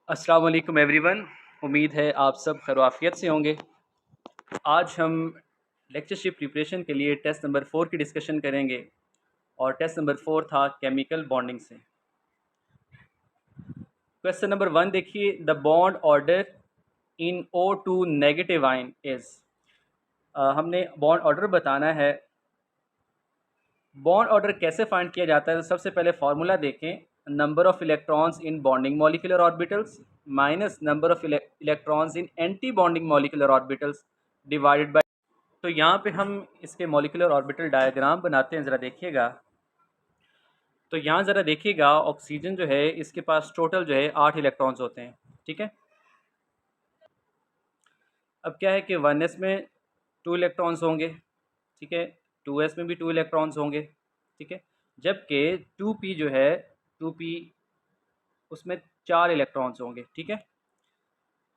अस्सलाम वालेकुम एवरीवन। उम्मीद है आप सब खैर-ओ-आफ़ियत से होंगे। आज हम लेक्चरशिप प्रिपरेशन के लिए टेस्ट नंबर 4 की डिस्कशन करेंगे और टेस्ट नंबर 4 था केमिकल बॉन्डिंग से। क्वेश्चन नंबर 1 देखिए, the bond order in O2 negative ion is. हमने बॉन्ड ऑर्डर बताना है। बॉन्ड ऑर्डर कैसे फाइंड किया जाता है? तो सबसे पहले फार्मूला देखें, number of electrons in bonding molecular orbitals minus number of electrons in anti bonding molecular orbitals divided by. तो यहाँ पे हम इसके मॉलिक्यूलर ऑर्बिटल डायग्राम बनाते हैं, ज़रा देखिएगा। तो यहाँ ज़रा देखिएगा, ऑक्सीजन जो है इसके पास टोटल जो है 8 इलेक्ट्रॉन्स होते हैं, ठीक है। अब क्या है कि 1s में 2 इलेक्ट्रॉन्स होंगे, ठीक है, 2s में भी 2 इलेक्ट्रॉन्स होंगे, ठीक है, जबकि 2p जो है 2p उसमें 4 इलेक्ट्रॉन्स होंगे, ठीक है।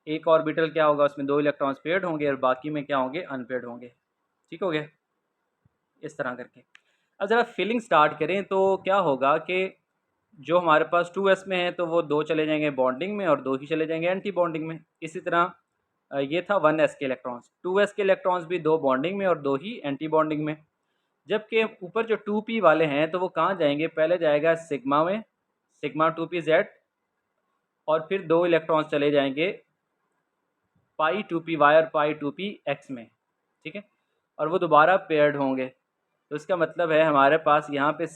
एक ऑर्बिटल क्या होगा, उसमें 2 इलेक्ट्रॉन्स पेयर्ड होंगे और बाकी में क्या होंगे, अनपेयर्ड होंगे, ठीक हो गया। इस तरह करके अब ज़रा फिलिंग स्टार्ट करें तो क्या होगा कि जो हमारे पास 2s में है तो वो 2 चले जाएंगे बॉन्डिंग में और 2 ही चले जाएंगे एंटी बॉन्डिंग में। इसी तरह ये था 1s के इलेक्ट्रॉन्स, 2s के इलेक्ट्रॉन्स भी 2 बॉन्डिंग में और 2 ही एंटी बॉन्डिंग में। जबकि ऊपर जो 2p वाले हैं तो वो कहाँ जाएंगे, पहले जाएगा सिग्मा में, सिग्मा 2pz, और फिर 2 इलेक्ट्रॉन्स चले जाएंगे पाई 2py और पाई 2px में, ठीक है, और वो दोबारा पेयर्ड होंगे। तो इसका मतलब है हमारे पास यहाँ पे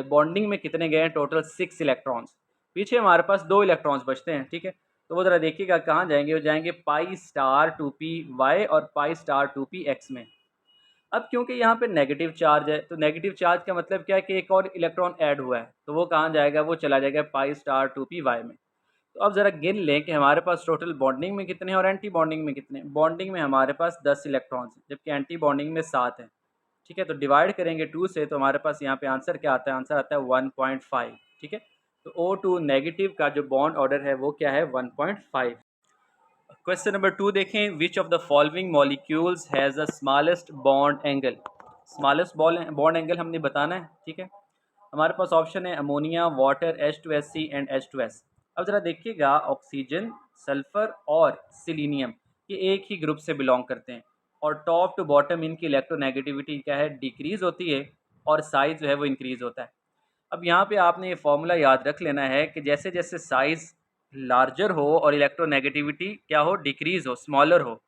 बॉन्डिंग में कितने गए हैं, टोटल 6 इलेक्ट्रॉन्स। पीछे हमारे पास 2 इलेक्ट्रॉन्स बचते हैं, ठीक है। तो वो ज़रा देखिएगा कहाँ जाएंगे, वो जाएंगे पाई स्टार 2py और पाई स्टार 2px में। अब क्योंकि यहाँ पे नेगेटिव चार्ज है तो नेगेटिव चार्ज का मतलब क्या है कि एक और इलेक्ट्रॉन ऐड हुआ है, तो वो कहाँ जाएगा, वो चला जाएगा पाई स्टार 2py में। तो अब ज़रा गिन लें कि हमारे पास टोटल बॉन्डिंग में कितने हैं और एंटी बॉन्डिंग में कितने हैं। बॉन्डिंग में हमारे पास 10 इलेक्ट्रॉन्स हैं जबकि एंटी बॉन्डिंग में 7 हैं, ठीक है। तो डिवाइड करेंगे 2 से तो हमारे पास यहाँ पे आंसर क्या आता है, आंसर आता है 1.5, ठीक है। तो O2 नेगेटिव का जो बॉन्ड ऑर्डर है वो क्या है, 1.5। क्वेश्चन नंबर 2 देखें, which of the following molecules has the smallest bond angle. Smallest bond angle हमने बताना है, ठीक है। हमारे पास ऑप्शन है ammonia, water, H2SC and H2S। अब ज़रा देखिएगा, ऑक्सीजन, सल्फ़र और सिलीनियम ये एक ही ग्रुप से बिलोंग करते हैं और टॉप टू बॉटम इनकी इलेक्ट्रोनेगेटिविटी क्या है, डिक्रीज़ होती है और साइज़ जो है वो इंक्रीज़ होता है। अब यहाँ पे आपने ये फॉर्मूला याद रख लेना है कि जैसे जैसे साइज़ लार्जर हो और इलेक्ट्रोनेगेटिविटी क्या हो, डिक्रीज़ हो, स्मॉलर हो,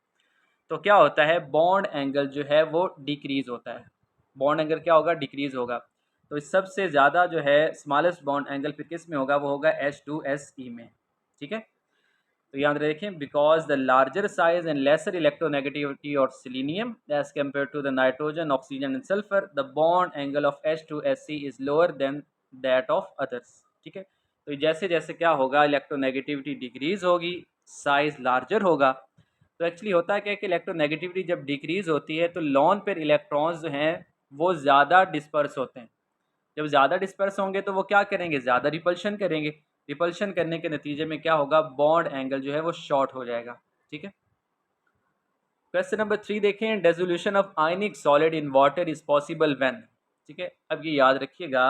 तो क्या होता है, बॉन्ड एंगल जो है वो डिक्रीज़ होता है। बॉन्ड एंगल क्या होगा, डिक्रीज़ होगा। तो इस सबसे ज़्यादा जो है स्मॉलेस्ट बॉन्ड एंगल फिर किस में होगा, वो होगा H2SE में, ठीक है। तो याद रखें, because the larger size and lesser electronegativity of selenium as compare to the nitrogen, oxygen and sulphur, the bond angle of H2SC is lower than that of others, ठीक है। तो जैसे जैसे क्या होगा, इलेक्ट्रोनेगेटिविटी डिक्रीज होगी, साइज लार्जर होगा। तो एक्चुअली होता है क्या कि इलेक्ट्रोनेगेटिविटी जब डिक्रीज होती है तो लॉन पेयर इलेक्ट्रॉन्स जो हैं वो ज़्यादा डिस्पर्स होते हैं। जब ज़्यादा डिस्पर्स होंगे तो वो क्या करेंगे, ज़्यादा रिपल्शन करेंगे। रिपल्शन करने के नतीजे में क्या होगा, बॉन्ड एंगल जो है वो शॉर्ट हो जाएगा, ठीक है। क्वेश्चन नंबर 3 देखें, dissolution of ionic solid in water is possible when, ठीक है। अब ये याद रखिएगा,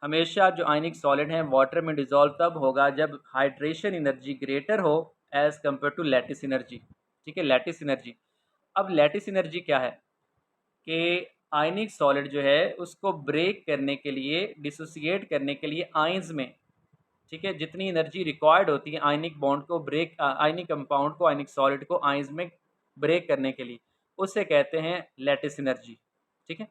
हमेशा जो आयनिक सॉलिड हैं वाटर में डिजॉल्व तब होगा जब हाइड्रेशन एनर्जी ग्रेटर हो as compare to lattice energy, ठीक है, लैटिस एनर्जी। अब लैटिस एनर्जी क्या है कि आयनिक सॉलिड जो है उसको ब्रेक करने के लिए, डिसोसिएट करने के लिए आयंस में, ठीक है, जितनी एनर्जी रिक्वायर्ड होती है आयनिक बॉन्ड को ब्रेक, आयनिक कंपाउंड को, आयनिक सॉलिड को आयंस में ब्रेक करने के लिए, उसे कहते हैं लैटिस एनर्जी, ठीक है।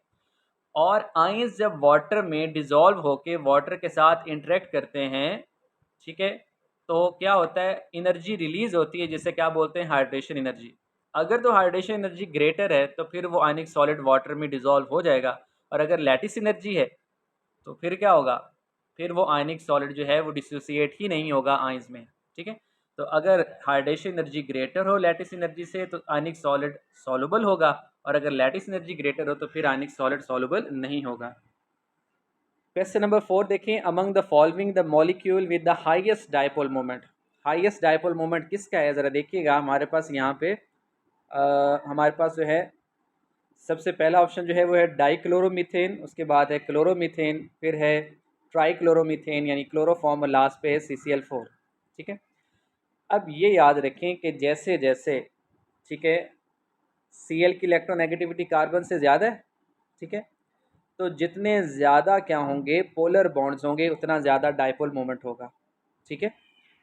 और आयंस जब वाटर में डिज़ोल्व होके वाटर के साथ इंटरेक्ट करते हैं, ठीक है, तो क्या होता है, एनर्जी रिलीज होती है जिसे क्या बोलते हैं, हाइड्रेशन एनर्जी। अगर तो हाइड्रेशन एनर्जी ग्रेटर है तो फिर वो आयनिक सॉलिड वाटर में डिज़ोल्व हो जाएगा, और अगर लैटिस एनर्जी है तो फिर क्या होगा, फिर वो आयनिक सॉलिड जो है वो डिसोसिएट ही नहीं होगा आयंस में, ठीक है। तो अगर हाइड्रेशन एनर्जी ग्रेटर हो लैटिस एनर्जी से तो आयनिक सॉलिड सॉल्युबल होगा, और अगर लैटिस एनर्जी ग्रेटर हो तो फिर आयनिक सॉलिड सॉल्युबल नहीं होगा। क्वेश्चन नंबर 4 देखें, among the following the molecule with the highest dipole moment. Highest dipole moment किसका है, ज़रा देखिएगा। हमारे पास यहाँ पे हमारे पास जो है सबसे पहला ऑप्शन जो है वो है डाइक्लोरोमीथेन, उसके बाद है क्लोरोमीथेन, फिर है ट्राइक्लोरोमीथेन यानी क्लोरोफॉर्म, और लास्ट पे है CCl4, ठीक है। अब ये याद रखें कि जैसे जैसे, ठीक है, Cl की इलेक्ट्रोनेगेटिविटी कार्बन से ज़्यादा है, ठीक है, तो जितने ज़्यादा क्या होंगे पोलर बॉन्ड्स होंगे उतना ज़्यादा डाइपोल मोमेंट होगा, ठीक है,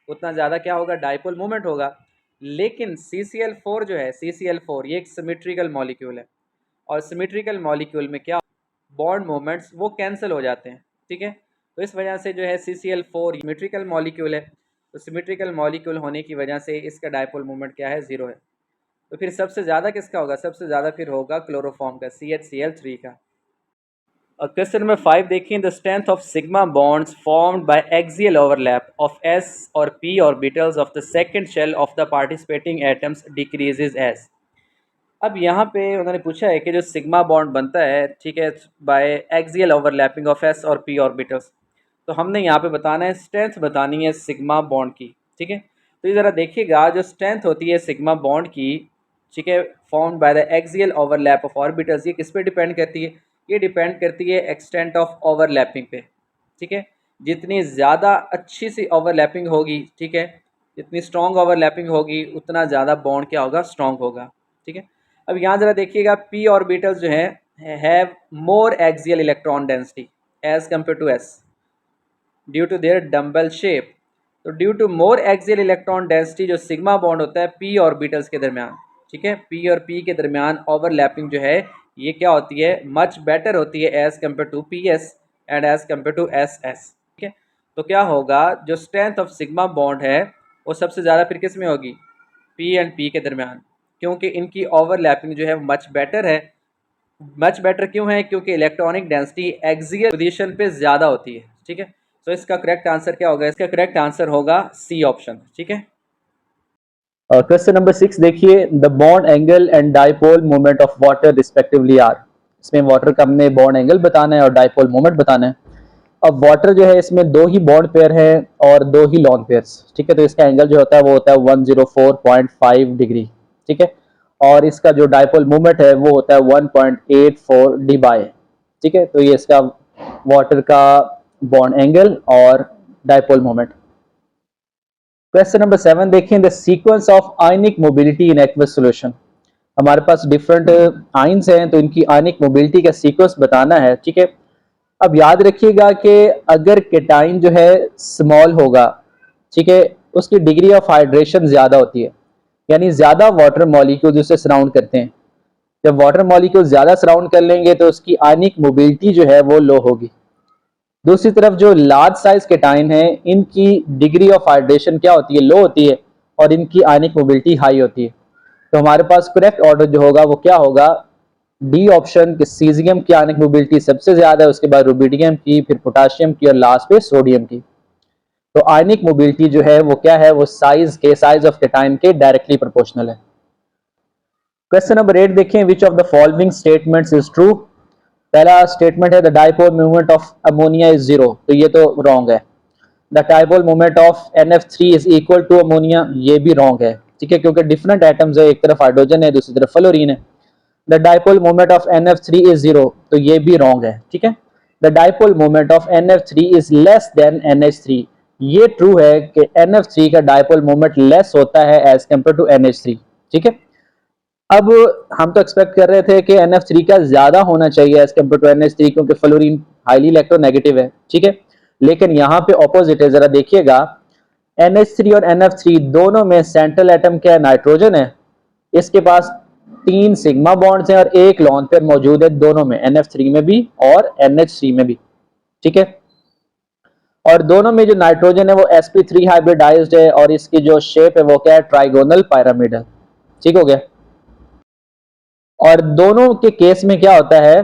उतना ज़्यादा क्या होगा डाइपोल मोमेंट होगा। लेकिन CCl4 जो है, CCl4 ये एक सिमेट्रिकल मॉलिक्यूल है, और सिमेट्रिकल मॉलिक्यूल में क्या बॉन्ड मोमेंट्स वो कैंसिल हो जाते हैं, ठीक है। तो इस वजह से जो है CCl4 सिमेट्रिकल मॉलिक्यूल है, तो सिमेट्रिकल मॉलिक्यूल होने की वजह से इसका डाइपोल मोमेंट क्या है, ज़ीरो है। तो फिर सबसे ज़्यादा किसका होगा, सबसे ज़्यादा फिर होगा क्लोरोफॉर्म का, CHCl3 का। और क्वेश्चन नंबर 5 देखिए, the strength of sigma bonds formed by axial overlap of S और P orbitals of the second shell of the participating atoms decreases as. अब यहाँ पे उन्होंने पूछा है कि जो सिग्मा बॉन्ड बनता है, ठीक है, by axial overlapping of S और P ऑर्बिटल्स, तो हमने यहाँ पे बताना है स्ट्रेंथ बतानी है सिग्मा बॉन्ड की, ठीक है। तो ये ज़रा देखिएगा, जो स्ट्रेंथ होती है सिग्मा बॉन्ड की, ठीक है, formed by the axial overlap of orbitals, ये किस पे डिपेंड करती है, ये डिपेंड करती है एक्सटेंट ऑफ ओवरलैपिंग पे, ठीक है। जितनी ज़्यादा अच्छी सी ओवरलैपिंग होगी, ठीक है, जितनी स्ट्रॉन्ग ओवरलैपिंग होगी उतना ज़्यादा बॉन्ड क्या होगा, स्ट्रॉन्ग होगा, ठीक है। अब यहाँ ज़रा देखिएगा, P ऑर्बिटल्स जो हैं have more axial electron density as compare to S due to their dumbbell shape. तो due to more axial electron density जो सिग्मा बॉन्ड होता है P ऑर्बिटल्स के दरमियान, ठीक है, P और P के दरमियान ओवरलैपिंग जो है ये क्या होती है, मच बेटर होती है as compare to PS and as compare to SS, ठीक है। तो क्या होगा, जो स्ट्रेंथ ऑफ सिग्मा बॉन्ड है वो सबसे ज़्यादा फिर किस में होगी, P एंड P के दरमियान, क्योंकि इनकी ओवरलैपिंग जो है मच बेटर है। मच बेटर क्यों है, क्योंकि इलेक्ट्रॉनिक डेंसिटी एक्सियल पोजीशन पे ज़्यादा होती है, ठीक है। तो इसका करेक्ट आंसर क्या होगा, इसका करेक्ट आंसर होगा C ऑप्शन, ठीक है। क्वेश्चन नंबर 6 देखिए, the bond angle and dipole moment of water respectively are. इसमें वाटर का हमने बॉन्ड एंगल बताना है और डाइपोल मोमेंट बताना है। अब वाटर जो है इसमें दो ही बॉन्ड पेयर है और दो ही लॉन पेयर्स, ठीक है, तो इसका एंगल जो होता है वो होता है 104.5 डिग्री, ठीक है, और इसका जो डाइपोल मोमेंट है वो होता है 1.84 डी बाय, ठीक है। तो ये इसका वाटर का बॉन्ड एंगल और डाइपोल मोमेंट। क्वेश्चन नंबर 7 देखें, the sequence of ionic mobility in aqueous solution. हमारे पास डिफरेंट आयंस हैं तो इनकी आयनिक मोबिलिटी का सीक्वेंस बताना है, ठीक है। अब याद रखिएगा कि अगर केटाइन जो है स्मॉल होगा, ठीक है, उसकी डिग्री ऑफ हाइड्रेशन ज्यादा होती है, यानी ज्यादा वाटर मॉलिक्यूल्स उसे सराउंड करते हैं। जब वाटर मॉलिक्यूल ज्यादा सराउंड कर लेंगे तो उसकी आयनिक मोबिलिटी जो है वो लो होगी। दूसरी तरफ जो लार्ज साइज केटाइन है इनकी डिग्री ऑफ हाइड्रेशन क्या होती है, लो होती है, और इनकी आयनिक मोबिलिटी हाई होती है। तो हमारे पास करेक्ट ऑर्डर जो होगा वो क्या होगा, डी ऑप्शन के सीजियम की आयनिक मोबिलिटी सबसे ज्यादा है, उसके बाद रुबिडियम की, फिर पोटाशियम की और लास्ट पे सोडियम की। तो आयनिक मोबिलिटी जो है वो क्या है, वो साइज ऑफ केटाइन के डायरेक्टली प्रोपोर्शनल है। क्वेश्चन नंबर 8 देखें, which of the following statements is true. पहला स्टेटमेंट है the dipole moment of ammonia is zero, तो ये तो रॉन्ग है। The dipole moment of NF3 is equal to ammonia, ये भी रॉन्ग है, ठीक है, क्योंकि डिफरेंट एटम्स है, एक तरफ हाइड्रोजन है दूसरी तरफ फ्लोरीन है। The dipole moment of NF3 is zero, तो ये भी रॉन्ग है, ठीक है। The dipole moment of NF3 is less than NH3, ये ट्रू है कि NF3 का डाइपोल मोमेंट लेस होता है एज कंपेयर टू NH3, ठीक है। अब हम तो एक्सपेक्ट कर रहे थे कि NF3 का ज्यादा होना चाहिए एज कम्पेयर टू NH3, क्योंकि फ्लोरीन हाईली इलेक्ट्रोनेगेटिव है, ठीक है, लेकिन यहाँ पे ऑपोजिट है। जरा देखिएगा, NH3 और NF3 दोनों में सेंट्रल एटम क्या है, नाइट्रोजन है। इसके पास 3 सिग्मा बॉन्ड्स हैं और एक लॉन पेयर मौजूद है दोनों में, NF3 में भी और NH3 में भी, ठीक है। और दोनों में जो नाइट्रोजन है वो sp3 हाइब्रिडाइज्ड है और इसकी जो शेप है वो क्या है, ट्राइगोनल पिरामिडल, ठीक हो गया। और दोनों के केस में क्या होता है,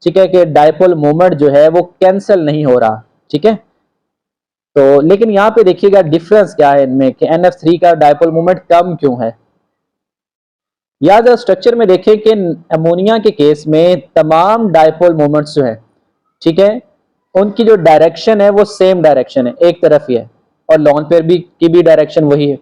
ठीक है, कि डाइपोल मोमेंट जो है वो कैंसिल नहीं हो रहा, ठीक है। तो लेकिन यहाँ पे देखिएगा डिफरेंस क्या है इनमें कि NF3 का डाइपोल मोमेंट कम क्यों है। या जरा स्ट्रक्चर में देखें कि अमोनिया के केस में तमाम डाइपोल मोमेंट्स जो है, ठीक है, उनकी जो डायरेक्शन है वो सेम डायरेक्शन है, एक तरफ ही है, और लॉन पेयर भी की भी डायरेक्शन वही है।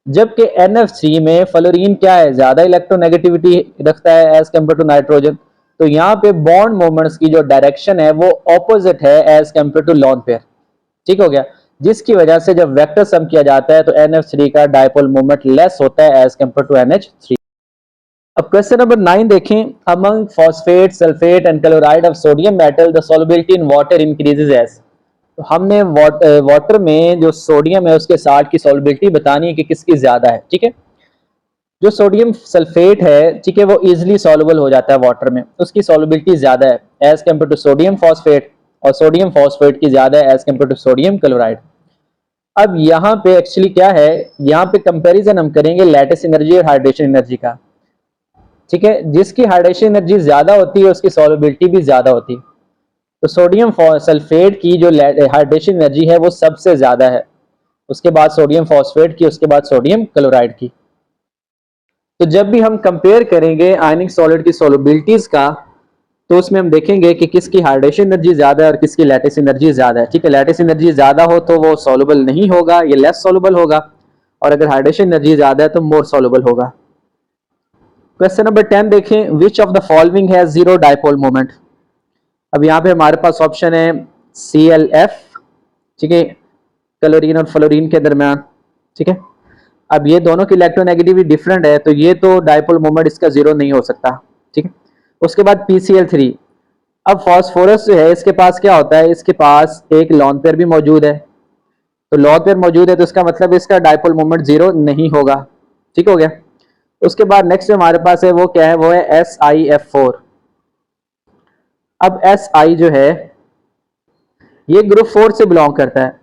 जबकि NF3 में फ्लोरीन क्या है, ज्यादा इलेक्ट्रोनेगेटिविटी रखता है एज कम्पेयर टू नाइट्रोजन, तो यहाँ पे बॉन्ड मोमेंट्स की जो डायरेक्शन है वो ऑपोजिट है as compare to lone pair, ठीक हो गया। जिसकी वजह से जब वेक्टर सम किया जाता है तो NH3 का डायपोल मोमेंट लेस होता है एज कम्पेयर टू NH3। अब क्वेश्चन नंबर 9 देखें, among phosphate, sulphate and chloride of sodium metal the solubility in water increases as. तो हमने वाटर में जो सोडियम है उसके साल्ट की सॉल्युबिलिटी बतानी है कि किसकी ज्यादा है। ठीक है, जो सोडियम सल्फेट है, ठीक है, वो इजिली सॉल्युबल हो जाता है वाटर में, उसकी सॉल्युबिलिटी ज्यादा है as compare to sodium phosphate, और सोडियम फॉस्फेट की ज्यादा है as compare to sodium chloride. अब यहाँ पे एक्चुअली क्या है, यहाँ पे कंपैरिजन हम करेंगे लैटिस एनर्जी और हाइड्रेशन एनर्जी का। ठीक है, जिसकी हाइड्रेशन एनर्जी ज्यादा होती है उसकी सॉल्युबिलिटी भी ज्यादा होती है। तो सोडियम सल्फेट की जो हाइड्रेशन एनर्जी है वो सबसे ज्यादा है, उसके बाद सोडियम फॉस्फेट की, उसके बाद सोडियम क्लोराइड की। तो जब भी हम कंपेयर करेंगे आयनिक सॉलिड की सॉल्युबिलिटीज का, तो उसमें हम देखेंगे कि किसकी हाइड्रेशन एनर्जी ज्यादा है और किसकी लैटिस एनर्जी ज्यादा है। ठीक है, लैटिस एनर्जी ज्यादा हो तो वो सॉल्युबल नहीं होगा, ये लेस सॉल्युबल होगा, और अगर हाइड्रेशन एनर्जी ज्यादा है तो मोर सॉल्युबल होगा। क्वेश्चन नंबर 10 देखें, which of the following has zero dipole moment. अब यहाँ पे हमारे पास ऑप्शन है ClF, ठीक है, क्लोरीन और फ्लोरीन के दरमियान। ठीक है, अब ये दोनों की इलेक्ट्रोनेगेटिविटी डिफरेंट है तो ये तो डायपोल मोमेंट इसका जीरो नहीं हो सकता। ठीक है, उसके बाद PCl3। अब फॉस्फोरस जो है इसके पास क्या होता है, इसके पास एक लॉन पेयर भी मौजूद है, तो लॉन पेयर मौजूद है तो इसका मतलब इसका डायपोल मोमेंट जीरो नहीं होगा। ठीक हो गया। उसके बाद नेक्स्ट हमारे पास है वो क्या है, वो है SiF4। अब Si जो है ये ग्रुप 4 से बिलोंग करता है,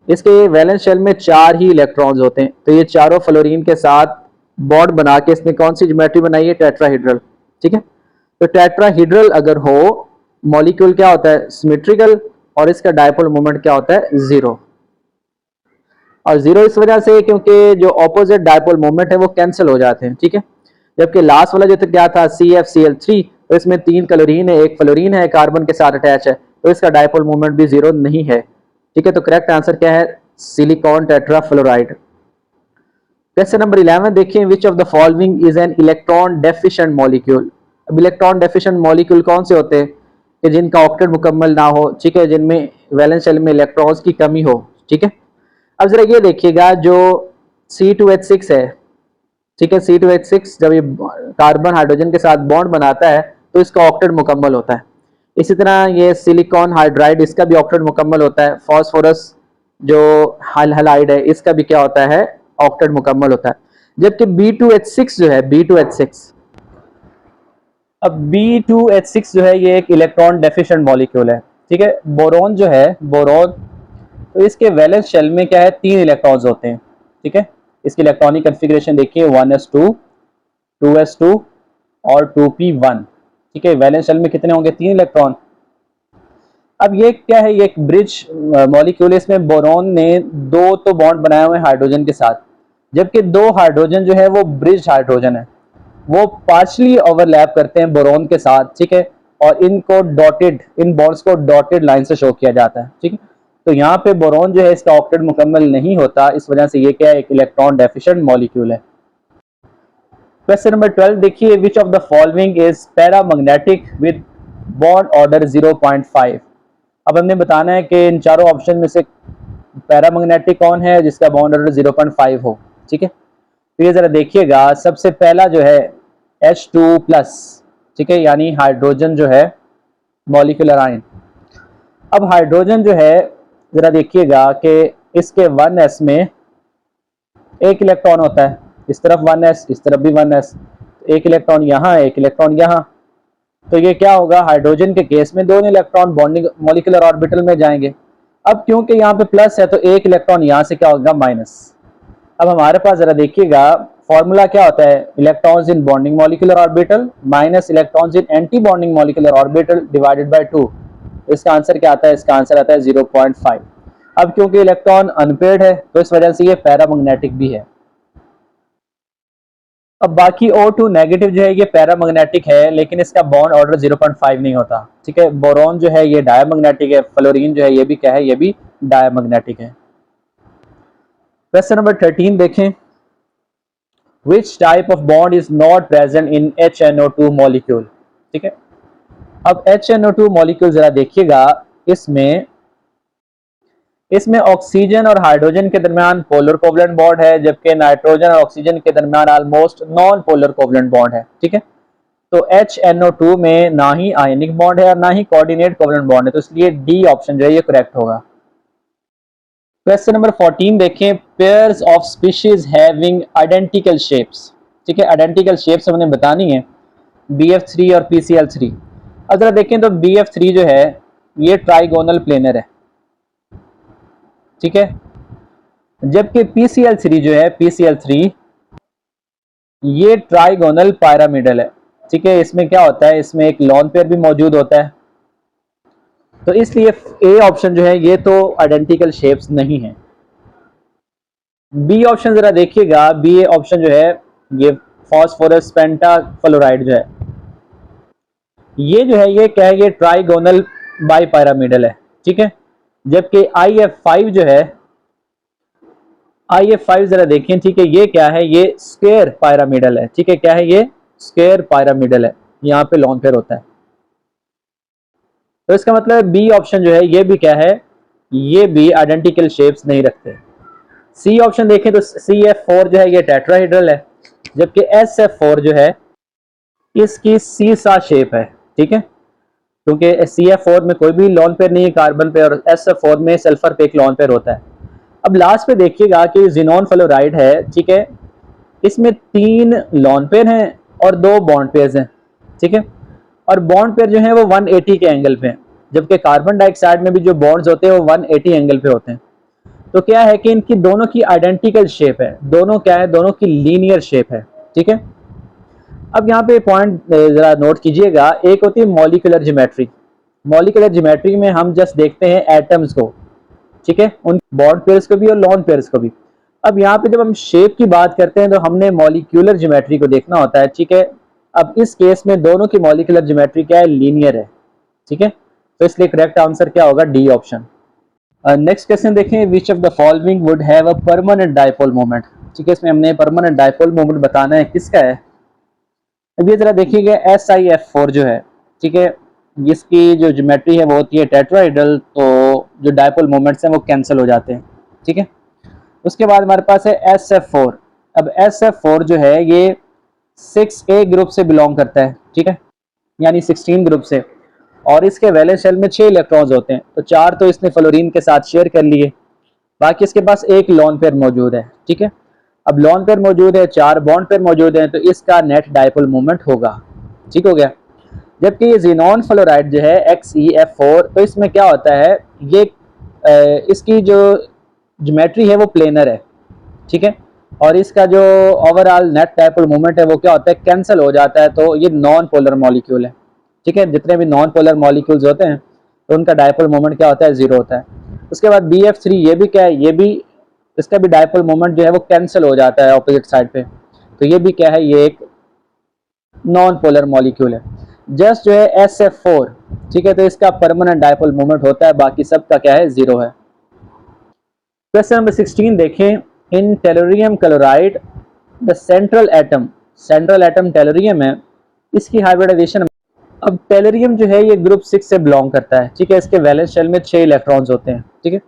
इसके वैलेंस शेल में 4 ही इलेक्ट्रॉन्स होते हैं, तो ये चारों फ्लोरीन के साथ बॉन्ड बना के इसने कौन सी ज्योमेट्री बनाई है, टेट्राहीड्रल। ठीक है, तो टेट्राहीड्रल अगर हो, मॉलिक्यूल क्या होता है, सिमेट्रिकल, और इसका डायपोल मोमेंट क्या होता है, जीरो। और जीरो इस वजह से क्योंकि जो ऑपोजिट डायपोल मोमेंट है वो कैंसिल हो जाते हैं। ठीक है, जबकि लास्ट वाला जो क्या था CFCl3, तो इसमें 3 क्लोरीन है, एक फ्लोरीन है, कार्बन के साथ अटैच है, तो इसका डायपोल मोमेंट भी जीरो नहीं है। ठीक है, तो करेक्ट आंसर क्या है, सिलिकॉन टेट्राफ्लोराइड। क्वेश्चन नंबर 11 देखिए, which of the following is an electron deficient molecule. अब इलेक्ट्रॉन डेफिशिएंट मॉलिक्यूल कौन से होते हैं कि जिनका ऑक्टेट मुकम्मल ना हो, ठीक है, जिनमें वैलेंस शेल में इलेक्ट्रॉन्स की कमी हो। ठीक है, अब जरा ये देखिएगा जो C2H6 है, ठीक है, C2H6 जब ये कार्बन हाइड्रोजन के साथ बॉन्ड बनाता है तो इसका ऑक्टेट मुकम्मल होता है। इसी तरह ये सिलिकॉन हाइड्राइड, इसका भी ऑक्टेट मुकम्मल होता है। फॉस्फोरस जो हाइलाइड है इसका भी क्या होता है, ऑक्टेट मुकम्मल होता है। जबकि B2H6 जो है, B2H6, अब B2H6 जो है ये एक इलेक्ट्रॉन डेफिशिएंट मॉलिक्यूल है। ठीक है, बोरॉन जो है, बोरॉन, तो इसके वैलेंस शेल में क्या है, 3 इलेक्ट्रॉन्स होते हैं। ठीक है, इसकी इलेक्ट्रॉनिक कॉन्फ़िगरेशन देखिए, 1s2, 2s2 और 2p1। ठीक है, वैलेंस शेल में कितने होंगे, 3 इलेक्ट्रॉन। अब ये क्या है, ये एक ब्रिज मॉलिक्यूल है, इसमें बोरॉन ने 2 तो बॉन्ड बनाए हुए हैं हाइड्रोजन के साथ, जबकि 2 हाइड्रोजन जो है वो ब्रिज हाइड्रोजन है, वो पार्शली ओवरलैप करते हैं बोरॉन के साथ। ठीक है, और इनको डॉटेड, इन बॉन्ड्स को डॉटेड लाइन से शो किया जाता है। ठीक है, तो यहाँ पे बोरॉन जो है इसका ऑक्टेट मुकम्मल नहीं होता, इस वजह से ये क्या है, एक इलेक्ट्रॉन डेफिशिएंट मॉलिक्यूल है। क्वेश्चन नंबर 12 देखिए, which of the following is paramagnetic with bond order 0.5। अब हमने बताना है कि इन चारों ऑप्शन में से पैरामैग्नेटिक कौन है जिसका बॉन्ड ऑर्डर 0.5 हो। ठीक है, तो ये जरा देखिएगा, सबसे पहला जो है H2+, ठीक है, यानी हाइड्रोजन जो है, मॉलिक्यूलर आयन। अब हाइड्रोजन जो है जरा देखिएगा कि इसके 1s में एक इलेक्ट्रॉन होता है, इस तरफ 1s, इस तरफ भी 1s, एक इलेक्ट्रॉन यहाँ, एक इलेक्ट्रॉन यहाँ, तो ये क्या होगा, हाइड्रोजन के केस में दोनों इलेक्ट्रॉन बॉन्डिंग मॉलिक्यूलर ऑर्बिटल में जाएंगे। अब क्योंकि यहाँ पे प्लस है तो एक इलेक्ट्रॉन यहाँ से क्या होगा, माइनस। अब हमारे पास जरा देखिएगा फॉर्मूला क्या होता है, electrons in bonding molecular orbital minus electrons in anti bonding molecular orbital divided by 2। इसका आंसर क्या आता है, इसका आंसर आता है 0.5। अब क्योंकि इलेक्ट्रॉन अनपेयर्ड है तो इस वजह से ये पैरामैग्नेटिक भी है। अब बाकी O2 नेगेटिव जो है ये पैरामैग्नेटिक है, लेकिन इसका बॉन्ड ऑर्डर 0.5 नहीं होता। ठीक है, बोरॉन जो है ये डायमैग्नेटिक है, फ्लोरीन जो है ये भी क्या है, ये भी डायमैग्नेटिक है। क्वेश्चन नंबर 13 देखें, which type of bond is not present in HNO2 molecule. ठीक है, अब HNO2 मॉलिक्यूल जरा देखिएगा, इसमें इसमें ऑक्सीजन और हाइड्रोजन के दरमियान पोलर कोवलेंट बॉन्ड है, जबकि नाइट्रोजन और ऑक्सीजन के दरमियान almost non polar covalent bond है। ठीक है, तो HNO2 में ना ही आयनिक बॉन्ड है और ना ही कोऑर्डिनेट कोवलेंट बॉन्ड है, तो इसलिए डी ऑप्शन जो है ये करेक्ट होगा। क्वेश्चन नंबर 14 देखें, pairs of species having identical shapes. ठीक है, आइडेंटिकल शेप्स हमने बतानी है, BF3 और PCl3। अब जरा देखें तो BF3 जो है ये ट्राइगोनल प्लेनर है। ठीक है, जबकि PCl3 जो है, PCl3 ये ट्राइगोनल पायरामिडल है। ठीक है, इसमें क्या होता है, इसमें एक लॉन पेयर भी मौजूद होता है, तो इसलिए ए ऑप्शन जो है ये तो आइडेंटिकल शेप्स नहीं है। बी ऑप्शन जरा देखिएगा, बी ऑप्शन जो है ये फास्फोरस पेंटाफ्लोराइड जो है ये जो है ये क्या है, ये ट्राइगोनल बाइपायरामिडल है। ठीक है, जबकि IF5 जो है, IF5 जरा देखें। ठीक है, ये क्या है, ये स्क्वायर पायरामिडल है। ठीक है, क्या है ये, स्क्वायर पायरामिडल है, यहाँ पे लॉन पेयर होता है। तो इसका मतलब बी ऑप्शन जो है ये भी क्या है, ये भी आइडेंटिकल शेप्स नहीं रखते। सी ऑप्शन देखें तो CF4 जो है ये टेट्राहेड्रल है, जबकि SF4 जो है इसकी सीसा शेप है। ठीक है, क्योंकि CF4 में कोई भी लॉन पेयर नहीं है कार्बन पे, और SF4 में सल्फर पे एक लॉन पेयर होता है। अब लास्ट पे देखिएगा कि जिनोन फ्लोराइड है। ठीक है, इसमें 3 लॉन पेयर हैं और 2 बॉन्ड पेयर्स हैं। ठीक है, और बॉन्ड पेयर जो है वो 180 के एंगल पे हैं, जबकि कार्बन डाइऑक्साइड में भी जो बॉन्ड्स होते हैं वो 180 एंगल पे होते हैं। तो क्या है कि इनकी दोनों की आइडेंटिकल शेप है, दोनों क्या है, दोनों की लीनियर शेप है। ठीक है, अब यहाँ पे पॉइंट जरा नोट कीजिएगा, एक होती है मॉलिक्यूलर ज्योमेट्री। मॉलिक्यूलर ज्योमेट्री में हम जस्ट देखते हैं एटम्स को, ठीक है, उन बॉन्ड पेयर्स को भी और लॉन पेयर्स को भी। अब यहाँ पे जब हम शेप की बात करते हैं तो हमने मॉलिक्यूलर ज्योमेट्री को देखना होता है। ठीक है, अब इस केस में दोनों की मॉलिक्यूलर ज्योमेट्री क्या है, लीनियर है। ठीक है, तो इसलिए करेक्ट आंसर क्या होगा, डी ऑप्शन। नेक्स्ट क्वेश्चन देखें, which of the following would have a permanent dipole moment. ठीक है, इसमें हमने परमानेंट डायपोल मोमेंट बताना है, किसका है। अब ये जरा देखिएगा, SiF4 जो है, ठीक है, इसकी जो ज्योमेट्री है वो होती है टेट्राहेड्रल, तो जो डायपोल मोमेंट्स हैं वो कैंसिल हो जाते हैं। ठीक है, उसके बाद हमारे पास है SF4। अब SF4 जो है ये 6A ग्रुप से बिलोंग करता है। ठीक है, यानी 16 ग्रुप से, और इसके वैलेंस शेल में 6 इलेक्ट्रॉन्स होते हैं, तो 4 तो इसने फ्लोरीन के साथ शेयर कर लिए, बाकी इसके पास एक लॉन पेयर मौजूद है। ठीक है, अब लॉन पेयर मौजूद है, 4 बॉन्ड पेयर मौजूद हैं, तो इसका नेट डायपोल मोमेंट होगा। ठीक हो गया। जबकि ये जिनोन फ्लोराइड जो है XeF4, तो इसमें क्या होता है, ये इसकी जो ज्योमेट्री है वो प्लेनर है। ठीक है, और इसका जो ओवरऑल नेट डायपोल मोमेंट है वो क्या होता है, कैंसिल हो जाता है, तो ये नॉन पोलर मॉलिक्यूल है। ठीक है, जितने भी नॉन पोलर मॉलिक्यूल्स होते हैं तो उनका डायपोल मोमेंट क्या होता है, 0 होता है। उसके बाद BF3 ये भी क्या है, ये भी इसका भी डायपोल मोमेंट जो है वो कैंसिल हो जाता है ऑपोजिट साइड पे, तो ये भी क्या है, ये एक नॉन पोलर मॉलिक्यूल है। जस्ट जो है SF4, ठीक है, तो इसका परमानेंट डायपोल मोमेंट होता है, बाकी सब का क्या है, 0 है। क्वेश्चन नंबर 16 देखें, in tellurium chloride the central atom tellurium है, इसकी हाइब्रिडाइजेशन। अब टेलोरियम जो है ये ग्रुप 6 से बिलोंग करता है। ठीक है, इसके वैलेंस शेल में 6 इलेक्ट्रॉन्स होते हैं। ठीक है,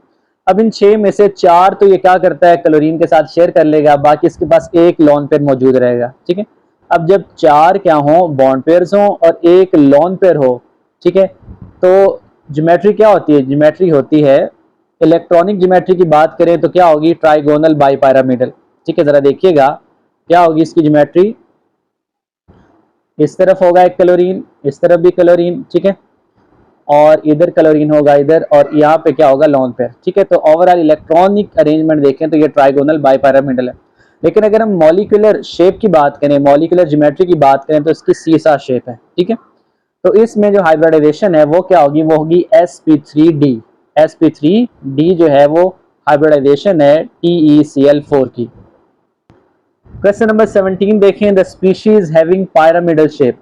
अब इन 6 में से 4 तो ये क्या करता है, क्लोरीन के साथ शेयर कर लेगा, बाकी इसके पास एक लॉन पेयर मौजूद रहेगा। ठीक है, अब जब 4 क्या हो, बॉन्ड पेयर्स हो और एक लॉन पेयर हो, ठीक है, तो ज्योमेट्री क्या होती है, ज्योमेट्री होती है, इलेक्ट्रॉनिक ज्योमेट्री की बात करें तो क्या होगी, ट्राइगोनल बाइपायरामिडल। ठीक है, जरा देखिएगा क्या होगी इसकी ज्योमेट्री, इस तरफ होगा एक क्लोरीन, इस तरफ भी क्लोरीन। ठीक है, और इधर क्लोरीन होगा इधर, और यहाँ पे क्या होगा, लॉन पेयर। ठीक है, तो ओवरऑल इलेक्ट्रॉनिक अरेंजमेंट देखें तो ये ट्राइगोनल बाइपायरामिडल है। लेकिन अगर हम मॉलिक्यूलर शेप की बात करें, मॉलिक्यूलर ज्योमेट्री की बात करें, तो इसकी सीसा शेप है। ठीक है, तो इसमें जो हाइब्रिडाइजेशन है वो क्या होगी, वो होगी sp3d। sp3d जो है वो हाइब्रिडाइजेशन है TeCl4 की। क्वेश्चन नंबर 17 देखें, the species having pyramidal shape.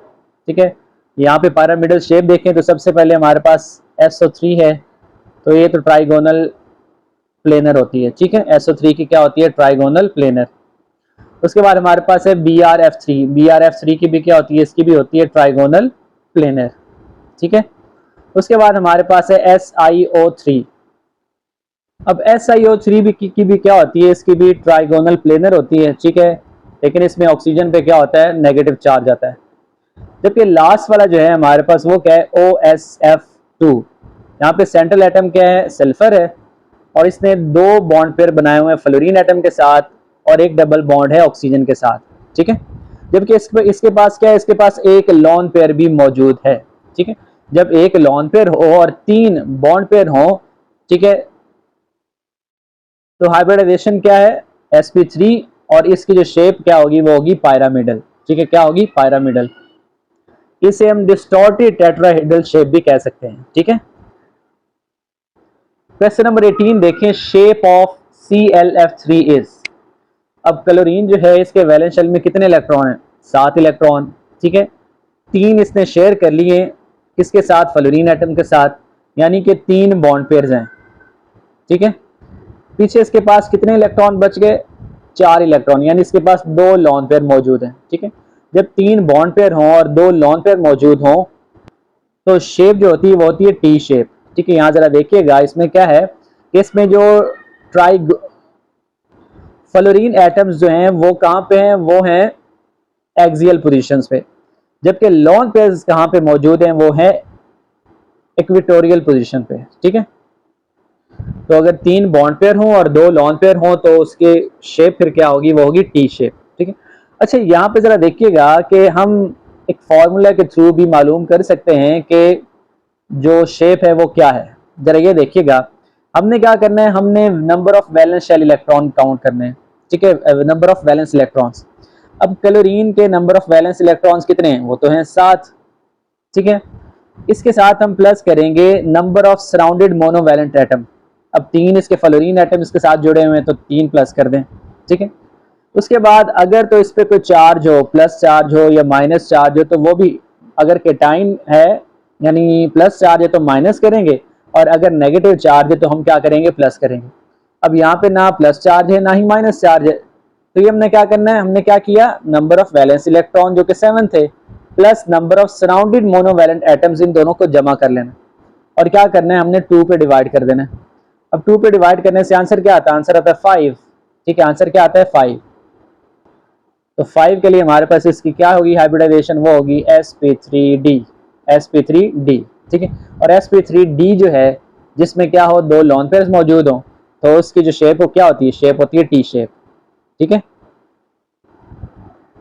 ठीक है, यहाँ पे पायरामिडल शेप देखें तो सबसे पहले हमारे पास SO3 है, तो ये तो ट्राइगोनल प्लेनर होती है। ठीक है, SO3 की क्या होती है, ट्राइगोनल प्लेनर। उसके बाद हमारे पास है BrF3। BrF3 की भी क्या होती है, इसकी भी होती है ट्राइगोनल प्लेनर। ठीक है, उसके बाद हमारे पास है SiO3। अब SiO3 की भी क्या होती है, इसकी भी ट्राइगोनल प्लेनर होती है, ठीक है, लेकिन इसमें ऑक्सीजन पे क्या होता है, नेगेटिव चार्ज आता है। जबकि लास्ट वाला जो है हमारे पास वो क्या है, OSF2। यहाँ पे सेंट्रल एटम क्या है, सल्फर है, और इसने दो बॉन्ड पेयर बनाए हुए हैं फ्लोरीन एटम के साथ, और एक डबल बॉन्ड है ऑक्सीजन के साथ, ठीक है। जबकि इसके पास क्या है, इसके पास एक लॉन पेयर भी मौजूद है, ठीक है। जब एक लॉन पेयर हो और 3 बॉन्ड पेयर हो, ठीक है, तो हाइब्रिडाइजेशन क्या है, sp3, और इसकी जो शेप क्या होगी, वो होगी पायरामिडल, ठीक है, क्या होगी, पायरामिडल। इसे हम डिस्टॉर्टेड टेट्राहेड्रल शेप भी कह सकते हैं, ठीक है। क्वेश्चन नंबर 18 देखें, शेप ऑफ ClF3 इज। अब क्लोरीन जो है इसके वैलेंस शेल में कितने इलेक्ट्रॉन हैं, 7 इलेक्ट्रॉन, ठीक है। 3 इसने शेयर कर लिए किसके साथ, फ्लोरीन एटम के साथ, यानी कि 3 बॉन्ड पेयर्स हैं, ठीक है। पीछे इसके पास कितने इलेक्ट्रॉन बच गए, 4 इलेक्ट्रॉन, यानी इसके पास 2 लॉन पेयर मौजूद हैं, ठीक है। जब 3 बॉन्ड पेयर हों और 2 लॉन पेयर मौजूद हों, तो शेप जो होती है वो होती है टी शेप, ठीक है। यहाँ जरा देखिएगा, इसमें क्या है कि इसमें जो ट्राई फ्लोरीन एटम्स जो हैं वो कहाँ पे हैं, वो हैं एक्सियल पोजीशंस पे, जबकि लॉन पेयर्स कहाँ पे मौजूद हैं, वो है इक्वेटोरियल पोजीशन पे, ठीक है। तो अगर 3 बॉन्ड पेयर हों और 2 लॉन पेयर हों, तो उसके शेप फिर क्या होगी, वो होगी टी शेप, ठीक है। अच्छा, यहाँ पे जरा देखिएगा कि हम एक फॉर्मूला के थ्रू भी मालूम कर सकते हैं कि जो शेप है वो क्या है। जरा ये देखिएगा, हमने क्या करना है, हमने number of valence shell electron count करने हैं, ठीक है, नंबर ऑफ वैलेंस इलेक्ट्रॉन्स। अब क्लोरीन के नंबर ऑफ वैलेंस इलेक्ट्रॉन्स कितने हैं, वो तो हैं 7, ठीक है। इसके साथ हम प्लस करेंगे number of surrounded monovalent atom. अब 3 इसके फ्लोरीन एटम इसके साथ जुड़े हुए हैं, तो 3 प्लस कर दें, ठीक है। उसके बाद अगर तो इस पर कोई चार्ज हो, प्लस चार्ज हो या माइनस चार्ज हो, तो वो भी, अगर केटाइन है यानी प्लस चार्ज है तो माइनस करेंगे, और अगर नेगेटिव चार्ज है तो हम क्या करेंगे, प्लस करेंगे। अब यहाँ पे ना प्लस चार्ज है ना ही माइनस चार्ज है, तो ये हमने क्या करना है, हमने क्या किया, नंबर ऑफ वैलेंस इलेक्ट्रॉन जो कि 7 थे, plus number of surrounded monovalent atoms, इन दोनों को जमा कर लेना, और क्या करना है, हमने 2 पे डिवाइड कर देना है। अब 2 पे डिवाइड करने से आंसर क्या आता है, आंसर आता है 5, ठीक है, आंसर क्या आता है 5। तो 5 के लिए हमारे पास इसकी क्या होगी हाइब्रिडाइजेशन, वो होगी sp3d, sp3d, ठीक है। और sp3d जो है, जिसमें क्या हो, 2 लॉन पेयर्स मौजूद हो, तो उसकी जो शेप हो क्या होती है, शेप होती है टी शेप, ठीक है।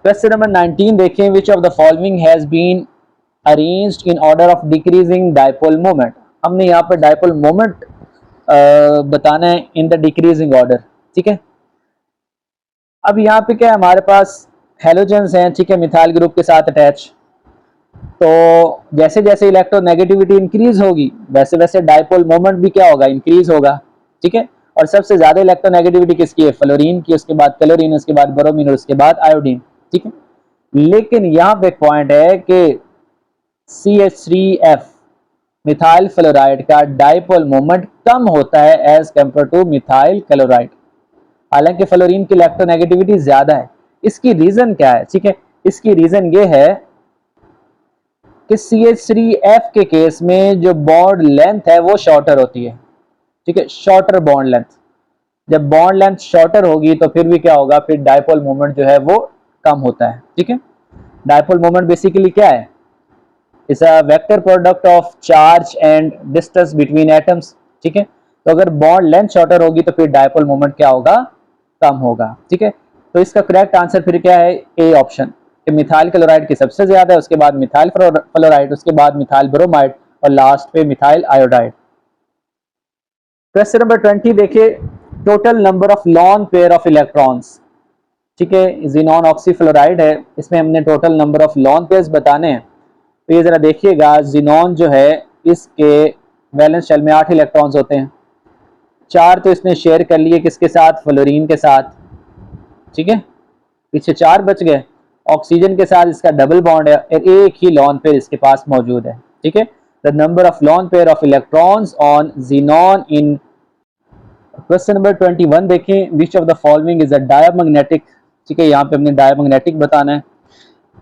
क्वेश्चन नंबर 19 देखें, which of the following has been arranged in order of decreasing dipole moment. हमने यहाँ पर डायपोल मोमेंट बताना है इन द डिक्रीजिंग ऑर्डर, ठीक है। अब यहाँ पे क्या है, हमारे पास हेलोजेंस हैं, ठीक है, मिथाइल ग्रुप के साथ अटैच, तो जैसे जैसे इलेक्ट्रोनेगेटिविटी इंक्रीज होगी, वैसे वैसे डायपोल मोमेंट भी क्या होगा, इंक्रीज होगा, ठीक है। और सबसे ज्यादा इलेक्ट्रोनेगेटिविटी किसकी है, फ्लोरीन की, उसके बाद क्लोरीन, उसके बाद ब्रोमीन, और उसके बाद आयोडीन, ठीक है। लेकिन यहाँ पे एक पॉइंट है कि CH3F मिथाइल फ्लोराइड का डायपोल मोमेंट कम होता है as compare to methyl chloride, हालांकि फ्लोरीन की इलेक्ट्रोनेगेटिविटी ज्यादा है। इसकी रीजन क्या है, ठीक है, इसकी रीजन ये है कि CH3F के केस में जो बॉन्ड लेंथ है वो शॉर्टर होती है, ठीक है, शॉर्टर बॉन्ड लेंथ। जब बॉन्ड लेंथ शॉर्टर होगी तो फिर भी क्या होगा, फिर डायपोल मोमेंट जो है वो कम होता है, ठीक है। डायपोल मोमेंट बेसिकली क्या है, is a vector product of charge and distance between atoms, ठीक है। तो अगर बॉन्ड लेंथ शॉर्टर होगी तो फिर डायपोल मोमेंट क्या होगा, कम होगा, ठीक है। तो इसका करेक्ट आंसर फिर क्या है, ए ऑप्शन, कि मिथाइल क्लोराइड की सबसे ज्यादा है, उसके बाद मिथाइल फ्लोराइड, उसके बाद मिथाइल ब्रोमाइड, और लास्ट पे मिथाइल आयोडाइड। क्वेश्चन नंबर 20 देखिए, total number of lone pair of electrons, ठीक है, जिनॉन ऑक्सीफ्लोराइड है, इसमें हमने total number of lawn pairs बताने हैं। तो ये जरा देखिएगा, जिनॉन जो है इसके वैलेंस शेल में 8 इलेक्ट्रॉन्स होते हैं, 4 तो इसने शेयर कर लिए किसके साथ, फ्लोरीन के साथ, ठीक है, पीछे 4 बच गए। ऑक्सीजन के साथ इसका डबल बॉन्ड है, और एक ही लॉन पेयर इसके पास मौजूद है, ठीक है। The number of lone pair of electrons on xenon in. Question number 21 देखें, which of the following is a diamagnetic, ठीक है, यहाँ पे हमने डायमैग्नेटिक बताना है।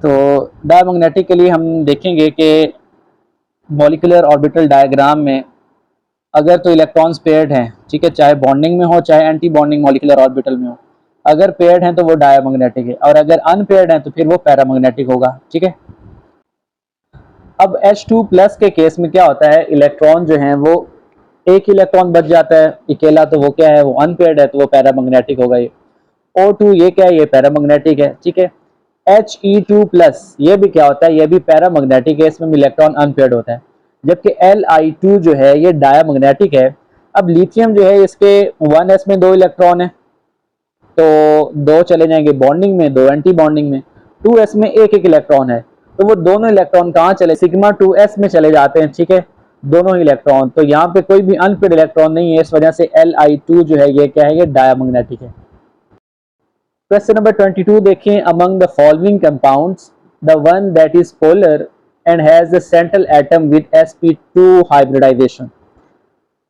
तो डायमैग्नेटिक के लिए हम देखेंगे कि मॉलिक्यूलर ऑर्बिटल डायग्राम में अगर तो इलेक्ट्रॉन्स पेयर्ड हैं, ठीक है, चाहे बॉन्डिंग में हो चाहे एंटी बॉन्डिंग मॉलिक्यूलर ऑर्बिटल में हो। अगर पेयर्ड हैं तो वो डायमैग्नेटिक है, और अगर अनपेयर्ड हैं तो फिर वो पैरामैग्नेटिक होगा, ठीक है। अब H2 प्लस के केस में क्या होता है, इलेक्ट्रॉन जो है वो एक इलेक्ट्रॉन बच जाता है अकेला, तो वो क्या है, वो अनपेयर्ड है, तो वो पैरामैग्नेटिक होगा। ये O2 ये क्या है, ये पैरामैग्नेटिक है, ठीक है। He2 प्लस ये भी क्या होता है, ये भी पैरामैग्नेटिक है, इसमें इलेक्ट्रॉन अनपेयर्ड होता है। जबकि Li2 जो है ये डायमैग्नेटिक है। अब लिथियम जो है इसके 1s में 2 इलेक्ट्रॉन है, तो 2 चले जाएंगे बॉन्डिंग में, 2 एंटी बॉन्डिंग में। 2s में एक एक इलेक्ट्रॉन है, तो वो दोनों इलेक्ट्रॉन कहाँ चले, सिग्मा 2s में चले जाते हैं, ठीक है, दोनों ही इलेक्ट्रॉन। तो यहाँ पे कोई भी अनपेयर्ड इलेक्ट्रॉन नहीं है, इस वजह से Li2 जो है ये क्या है, ये डायमैग्नेटिक है। क्वेश्चन नंबर 22 देखें, among the following compounds the one that is polar and has the central atom with sp2 hybridization.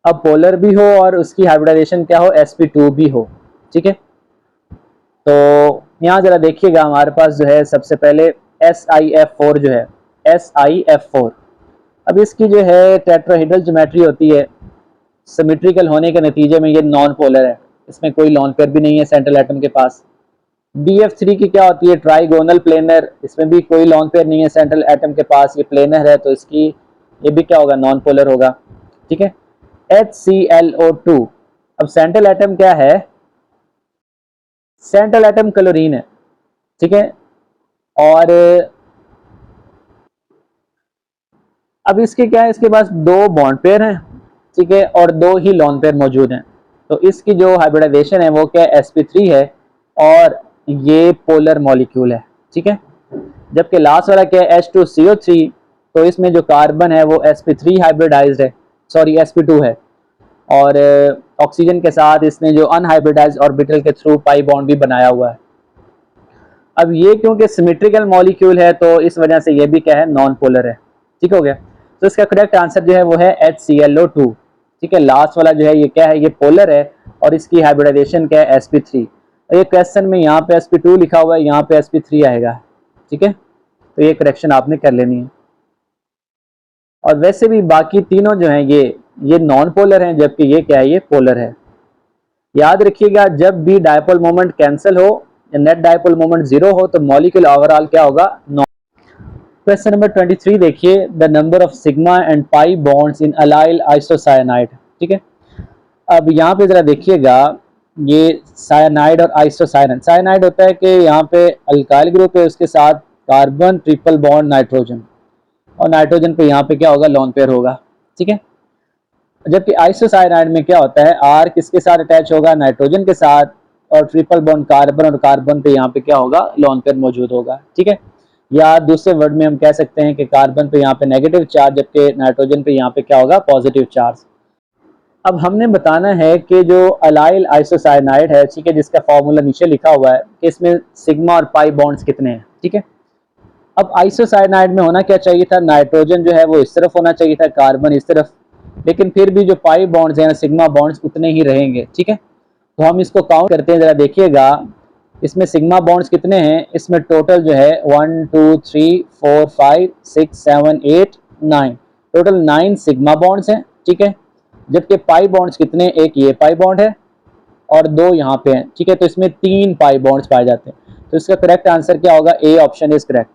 अब पोलर भी हो और उसकी हाइब्रिडाइजेशन क्या हो, sp2 भी हो, ठीक है। तो यहाँ जरा देखिएगा, हमारे पास जो है सबसे पहले SiF4 जो है, SiF4। अब इसकी जो है टेट्राहेड्रल ज्योमेट्री होती है, सिमेट्रिकल होने के नतीजे में ये नॉन पोलर है, इसमें कोई लॉन पेयर भी नहीं है सेंट्रल एटम के पास। BF3 की क्या होती है, ट्राइगोनल प्लेनर, इसमें भी कोई लॉन पेयर नहीं है सेंट्रल एटम के पास, ये प्लेनर है, तो इसकी ये भी क्या होगा, नॉन पोलर होगा, ठीक है। HClO2, अब सेंट्रल एटम क्या है, सेंट्रल एटम क्लोरीन है, ठीक है। और अब इसके क्या है, इसके पास 2 बॉन्ड पेयर हैं, ठीक है, और 2 ही लॉन पेयर मौजूद हैं। तो इसकी जो हाइब्रिडाइजेशन है वो क्या है, sp3 है, और ये पोलर मॉलिक्यूल है, ठीक है। जबकि लास्ट वाला क्या है, H2CO3, तो इसमें जो कार्बन है वो sp3 हाइब्रिडाइज्ड है, सॉरी sp2 है, और ऑक्सीजन के साथ इसने जो अनहाइब्रिडाइज्ड ऑर्बिटल के थ्रू पाई बॉन्ड भी बनाया हुआ है। अब ये क्योंकि सिमेट्रिकल मॉलिक्यूल है तो इस वजह से ये भी क्या है, नॉन पोलर है, ठीक हो गया। तो इसका करेक्ट आंसर जो है वो है HClO2, ठीक है। लास्ट वाला जो है ये क्या है, ये पोलर है, और इसकी हाइब्रिडाइजेशन क्या है, sp3। ये क्वेश्चन में यहाँ पे sp2 लिखा हुआ है, यहाँ पे sp3 आएगा, ठीक है। तो ये करेक्शन आपने कर लेनी है। और वैसे भी बाकी तीनों जो हैं ये नॉन पोलर हैं, जबकि ये क्या है, ये पोलर है। याद रखिएगा, जब भी डायपोल मोमेंट कैंसिल हो या नेट डायपोल मोमेंट 0 हो तो मॉलिक्यूल ओवरऑल क्या होगा, नॉन। क्वेश्चन नंबर 23 देखिए, the number of sigma and pi bonds in allyl isocyanide, ठीक है। अब यहाँ पे जरा देखिएगा, ये साइनाइड और आइसोसाइनाइड, साइनाइड होता है कि यहाँ पे अल्काइल ग्रुप है, उसके साथ कार्बन ट्रिपल बॉन्ड नाइट्रोजन, और नाइट्रोजन पे यहाँ पे क्या होगा, लॉन पेयर होगा, ठीक है। जबकि आइसोसाइनाइड में क्या होता है, आर किसके साथ अटैच होगा, नाइट्रोजन के साथ, और ट्रिपल बॉन्ड कार्बन, और कार्बन पे यहाँ पे क्या होगा, लॉन पेयर मौजूद होगा, ठीक है। या दूसरे वर्ड में हम कह सकते हैं कि कार्बन पे यहाँ पे नेगेटिव चार्ज, जबकि नाइट्रोजन पे यहाँ पे क्या होगा, पॉजिटिव चार्ज। अब हमने बताना है कि जो अलाइल आइसोसाइनाइड है, ठीक है, जिसका फॉर्मूला नीचे लिखा हुआ है कि इसमें सिग्मा और पाई बॉन्ड्स कितने हैं, ठीक है। अब आइसोसाइनाइड में होना क्या चाहिए था, नाइट्रोजन जो है वो इस तरफ होना चाहिए था, कार्बन इस तरफ, लेकिन फिर भी जो पाई बॉन्ड्स हैं, सिग्मा बॉन्ड्स उतने ही रहेंगे, ठीक है। तो हम इसको काउंट करते हैं, जरा देखिएगा, इसमें सिग्मा बॉन्ड्स कितने हैं, इसमें टोटल जो है 1 2 3 4 5 6 7 8 9, टोटल 9 सिग्मा बॉन्ड्स हैं, ठीक है। जबकि पाई बॉन्ड्स कितने, एक ये पाई बॉन्ड है और 2 यहाँ पे हैं, ठीक है। तो इसमें 3 पाई बॉन्ड्स पाए जाते हैं, तो इसका करेक्ट आंसर क्या होगा, A option is correct.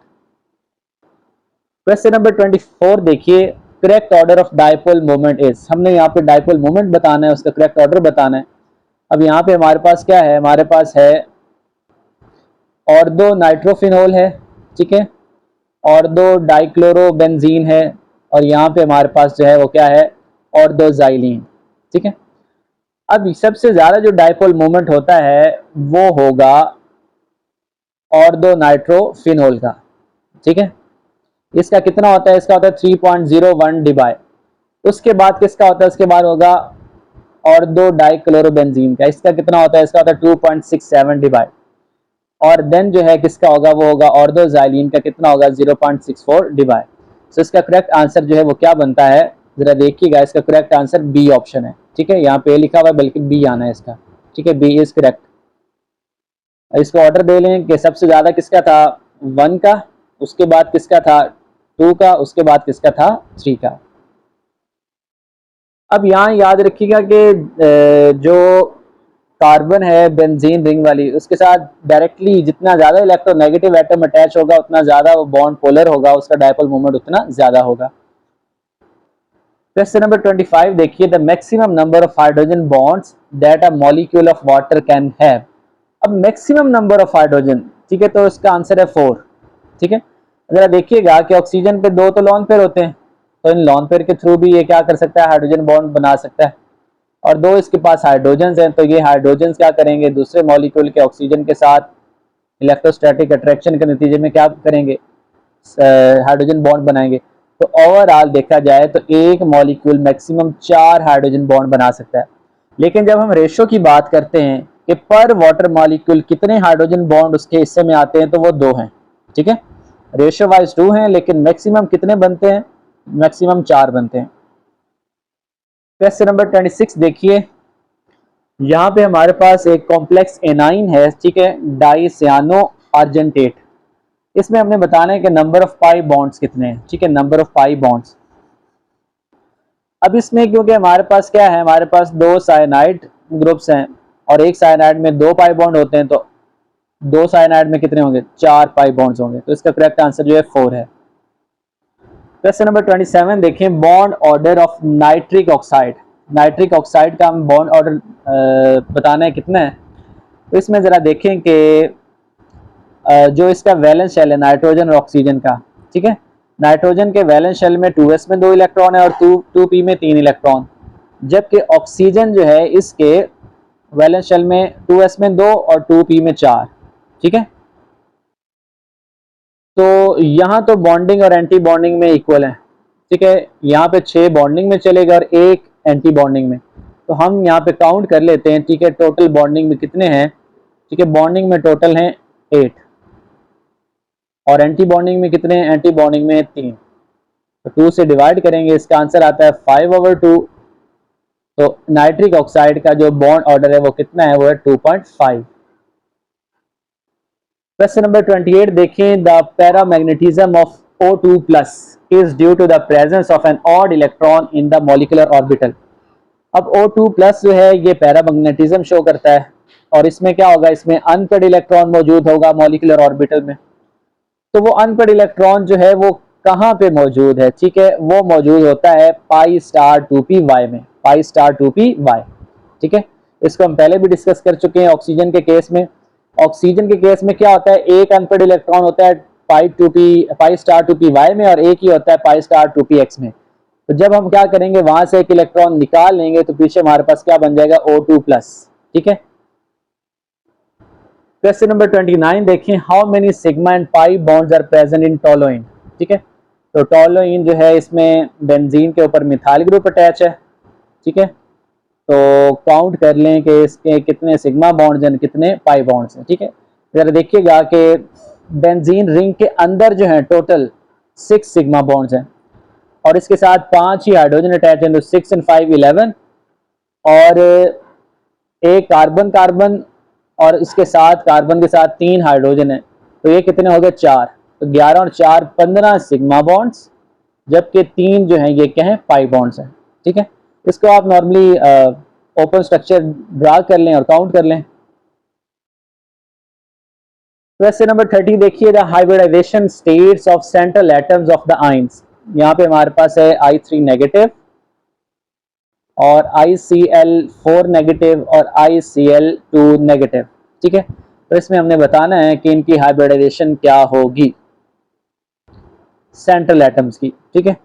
Question number 24 देखिए, correct order of dipole moment is, हमने यहाँ पे डायपोल मोमेंट बताना है, उसका करेक्ट ऑर्डर बताना है। अब यहाँ पे हमारे पास क्या है, हमारे पास है ऑर्दो नाइट्रोफिनोल है, ठीक है, ऑर्दो डाइक्लोरोबेंजीन है, और यहाँ पे हमारे पास जो है वो क्या है, ऑर्दोजाइलिन, ठीक है। अब सबसे ज्यादा जो डायपोल मोमेंट होता है वो होगा ऑर्दो नाइट्रोफिनोल का, ठीक है। इसका कितना होता है, इसका होता है 3.01 डिबाई। उसके बाद किसका होता है, उसके बाद होगा ऑर्दो डाइक्लोरोबेंजीन का, इसका कितना होता है, इसका होता है 2.67 डिबाई। और देन जो है किसका होगा, वो होगा ऑर्दोजाइलिन का, कितना होगा 0.64 डिबाई। सो इसका करेक्ट आंसर जो है वो क्या बनता है, जरा देखिएगा, इसका करेक्ट आंसर बी ऑप्शन है, ठीक है। यहाँ पे लिखा हुआ है बल्कि बी आना है इसका, ठीक है, बी इज करेक्ट। इसको ऑर्डर दे लें कि सबसे ज्यादा किसका था, 1 का, उसके बाद किसका था 2 का, उसके बाद किसका था 3 का। अब यहाँ याद रखिएगा कि जो कार्बन है बेंजीन रिंग वाली, उसके साथ डायरेक्टली जितना ज़्यादा इलेक्ट्रोनेगेटिव एटम अटैच होगा उतना ज़्यादा वो बॉन्ड पोलर होगा, उसका डायपोल मोमेंट उतना ज़्यादा होगा। क्वेश्चन नंबर 25 देखिए, the maximum number of hydrogen bonds that a molecule of water can have. अब मैक्सिमम नंबर ऑफ हाइड्रोजन, ठीक है, तो इसका आंसर है 4। ठीक है, जरा देखिएगा कि ऑक्सीजन पे 2 तो लॉन पेयर होते हैं, तो इन लॉन पेयर के थ्रू भी ये क्या कर सकता है, हाइड्रोजन बॉन्ड बना सकता है। और 2 इसके पास हाइड्रोजन हैं, तो ये हाइड्रोजन क्या करेंगे, दूसरे मॉलिक्यूल के ऑक्सीजन के साथ इलेक्ट्रोस्टैटिक अट्रैक्शन के नतीजे में क्या करेंगे, हाइड्रोजन बॉन्ड बनाएंगे। तो ओवरऑल देखा जाए तो एक मॉलिक्यूल मैक्सिमम 4 हाइड्रोजन बॉन्ड बना सकता है। लेकिन जब हम रेशो की बात करते हैं कि पर वाटर मॉलिक्यूल कितने हाइड्रोजन बॉन्ड उसके हिस्से में आते हैं, तो वो 2 हैं। ठीक है, रेशो वाइज 2 हैं, लेकिन मैक्सिमम कितने बनते हैं, मैक्सिमम 4 बनते हैं। क्वेश्चन नंबर 26 देखिए, यहाँ पे हमारे पास एक कॉम्प्लेक्स एनाइन है, ठीक है, डाइसियानो आर्जेंटेट। इसमें हमने बताना है कि नंबर ऑफ पाई बॉन्ड्स कितने हैं। ठीक है, नंबर ऑफ पाई बॉन्ड्स। अब इसमें क्योंकि हमारे पास क्या है, हमारे पास 2 साइनाइड ग्रुप्स हैं और एक साइनाइड में 2 पाई बॉन्ड होते हैं, तो 2 साइनाइड में कितने होंगे, 4 पाई बॉन्ड्स होंगे। तो इसका करेक्ट आंसर जो है 4 है। क्वेश्चन नंबर 27 देखें, bond order of nitric oxide. Nitric oxide का हम बॉन्ड ऑर्डर बताना है कितना है। तो इसमें जरा देखें कि जो इसका वैलेंस शेल है नाइट्रोजन और ऑक्सीजन का, ठीक है, नाइट्रोजन के वैलेंस शेल में 2s में 2 इलेक्ट्रॉन है और 2p में 3 इलेक्ट्रॉन, जबकि ऑक्सीजन जो है इसके वैलेंस शेल में 2s में 2 और 2p में 4। ठीक है, तो यहाँ तो बॉन्डिंग और एंटी बॉन्डिंग में इक्वल है। ठीक है, यहाँ पे 6 बॉन्डिंग में चलेगा और 1 एंटी बॉन्डिंग में। तो हम यहाँ पे काउंट कर लेते हैं। ठीक है, टोटल बॉन्डिंग में कितने हैं, ठीक है, बॉन्डिंग में टोटल हैं 8 और एंटी बॉन्डिंग में कितने हैं, एंटी बॉन्डिंग में 3। तो 2 से डिवाइड करेंगे, इसका आंसर आता है 5/2। तो नाइट्रिक ऑक्साइड का जो बॉन्ड ऑर्डर है वो कितना है, वो है 2.5। क्वेश्चन नंबर 28 देखें, the paramagnetism of O2 plus is due to the presence of an odd electron in the molecular orbital. अब O2 प्लस जो है ये पैरामैग्नेटिज्म शो करता है और इसमें क्या होगा, इसमें अनपेड इलेक्ट्रॉन मौजूद होगा मॉलिक्यूलर ऑर्बिटल में। तो वो अनपेड इलेक्ट्रॉन जो है वो कहाँ पे मौजूद है, ठीक है, वो मौजूद होता है पाई स्टार 2p y में, पाई स्टार 2p y। ठीक है, इसको हम पहले भी डिस्कस कर चुके हैं ऑक्सीजन के केस में। ऑक्सीजन के केस में क्या होता है, एक अनपेड इलेक्ट्रॉन होता है पाई स्टार 2p y में और एक ही होता है पाई स्टार 2p x में। तो जब हम क्या करेंगे, वहां से एक इलेक्ट्रॉन निकाल लेंगे तो पीछे हमारे पास क्या बन जाएगा, O2 प्लस। ठीक है, क्वेश्चन नंबर 29 देखें, how many sigma and pi bonds are present in toluene. ठीक है, तो टोलुइन जो है इसमें बेंजीन के ऊपर मिथाइल ग्रुप अटैच है। ठीक है, तो काउंट कर लें कि इसके कितने सिग्मा बॉन्ड्स हैं, कितने पाई बॉन्ड्स हैं। ठीक है, जरा देखिएगा कि बेंजीन रिंग के अंदर जो है टोटल 6 सिग्मा बॉन्ड्स हैं और इसके साथ 5 ही हाइड्रोजन अटैच हैं, तो 6 and 5 11 और एक कार्बन कार्बन और इसके साथ कार्बन के साथ 3 हाइड्रोजन है, तो ये कितने हो गए, 4। तो 11 और 4 15 सिग्मा बॉन्ड्स, जबकि 3 जो है ये क्या है, पाई बॉन्ड्स हैं। ठीक है, इसको आप नॉर्मली ओपन स्ट्रक्चर ड्रा कर लें और काउंट कर लें। क्वेश्चन नंबर 30 देखिए, the hybridization states of central atoms of the ions. यहाँ पे हमारे पास है I3 नेगेटिव और ICl4 नेगेटिव और ICl2 नेगेटिव। ठीक है, तो इसमें हमने बताना है कि इनकी हाइब्रिडाइजेशन क्या होगी सेंट्रल एटम्स की। ठीक है,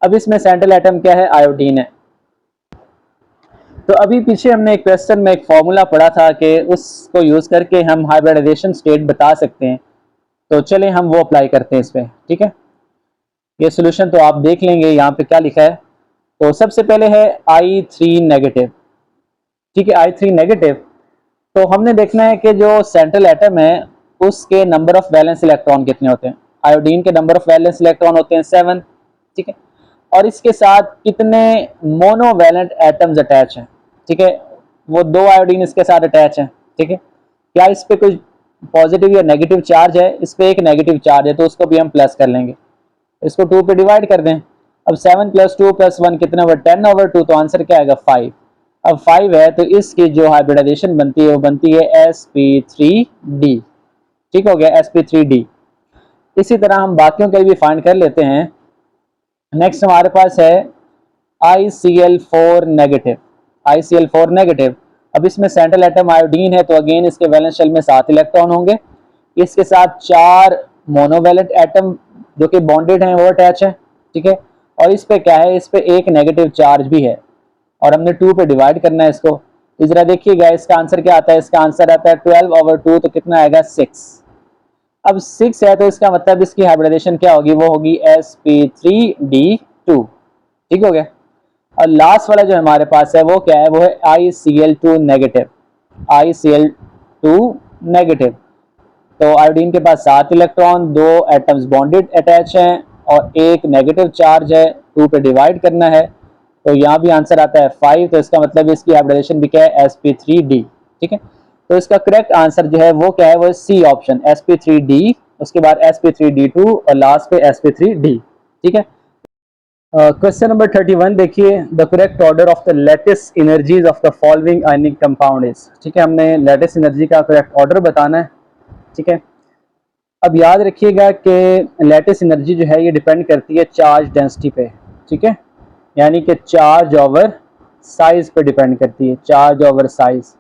अब इसमें सेंट्रल एटम क्या है, आयोडीन है। तो अभी पीछे हमने एक क्वेश्चन में एक फॉर्मूला पढ़ा था कि उसको यूज करके हम हाइब्रिडाइजेशन स्टेट बता सकते हैं, तो चले हम वो अप्लाई करते हैं इस पे। ठीक है, ये सोल्यूशन तो आप देख लेंगे यहाँ पे क्या लिखा है। तो सबसे पहले है I3 नेगेटिव। ठीक है, I3 नेगेटिव, तो हमने देखना है कि जो सेंट्रल एटम है उसके नंबर ऑफ वैलेंस इलेक्ट्रॉन कितने होते हैं। आयोडीन के नंबर ऑफ वैलेंस इलेक्ट्रॉन होते हैं 7। ठीक है, और इसके साथ कितने मोनोवैलेंट एटम्स अटैच हैं। ठीक है, वो 2 आयोडीन इसके साथ अटैच हैं। ठीक है, क्या इस पे कोई पॉजिटिव या नेगेटिव चार्ज है, इस पे एक नेगेटिव चार्ज है, तो उसको भी हम प्लस कर लेंगे। इसको 2 पे डिवाइड कर दें अब 7 + 2 + 1 कितना हुआ 10/2, तो आंसर क्या आएगा 5। अब 5 है तो इसकी जो हाइब्रिडाइजेशन बनती है वो बनती है sp3d। ठीक हो गया, sp3d। इसी तरह हम बाकियों के भी फाइंड कर लेते हैं। नेक्स्ट हमारे पास है ICl4 नेगेटिव। ICl4 नेगेटिव, अब इसमें सेंट्रल एटम आयोडीन है तो अगेन इसके वैलेंस शेल में 7 इलेक्ट्रॉन होंगे। इसके साथ 4 मोनोवैलेंट एटम जो कि बॉन्डेड हैं वो अटैच है। ठीक है, और इस पे क्या है, इस पे एक नेगेटिव चार्ज भी है और हमने 2 पे डिवाइड करना है इसको। तो जरा देखिएगा इसका आंसर क्या आता है, इसका आंसर आता है 12/2, तो कितना आएगा 6। अब 6 है तो इसका मतलब इसकी हाइब्रिडाइजेशन क्या होगी, वो होगी sp3d2। ठीक हो गया। और लास्ट वाला जो हमारे पास है वो क्या है, वो है ICl2 नेगेटिव। ICl2 नेगेटिव, तो आयोडीन के पास 7 इलेक्ट्रॉन, 2 एटम्स बॉन्डेड अटैच हैं और एक नेगेटिव चार्ज है, 2 पे डिवाइड करना है। तो यहाँ भी आंसर आता है 5, तो इसका मतलब इसकी हाइब्रिडाइजेशन भी क्या है sp3d। ठीक है, तो इसका करेक्ट आंसर जो है वो क्या है, वो सी ऑप्शन sp3d, उसके बाद sp3d2 और लास्ट पे sp3d। ठीक है। क्वेश्चन नंबर 31 देखिए, the correct order of the lattice energies of the following ionic compound is. ठीक है, हमने लेटिस एनर्जी का करेक्ट ऑर्डर बताना है। ठीक है, अब याद रखिएगा कि लेटिस एनर्जी जो है ये डिपेंड करती है चार्ज डेंसिटी पे। ठीक है, यानी कि चार्ज ओवर साइज पे डिपेंड करती है, चार्ज ओवर साइज।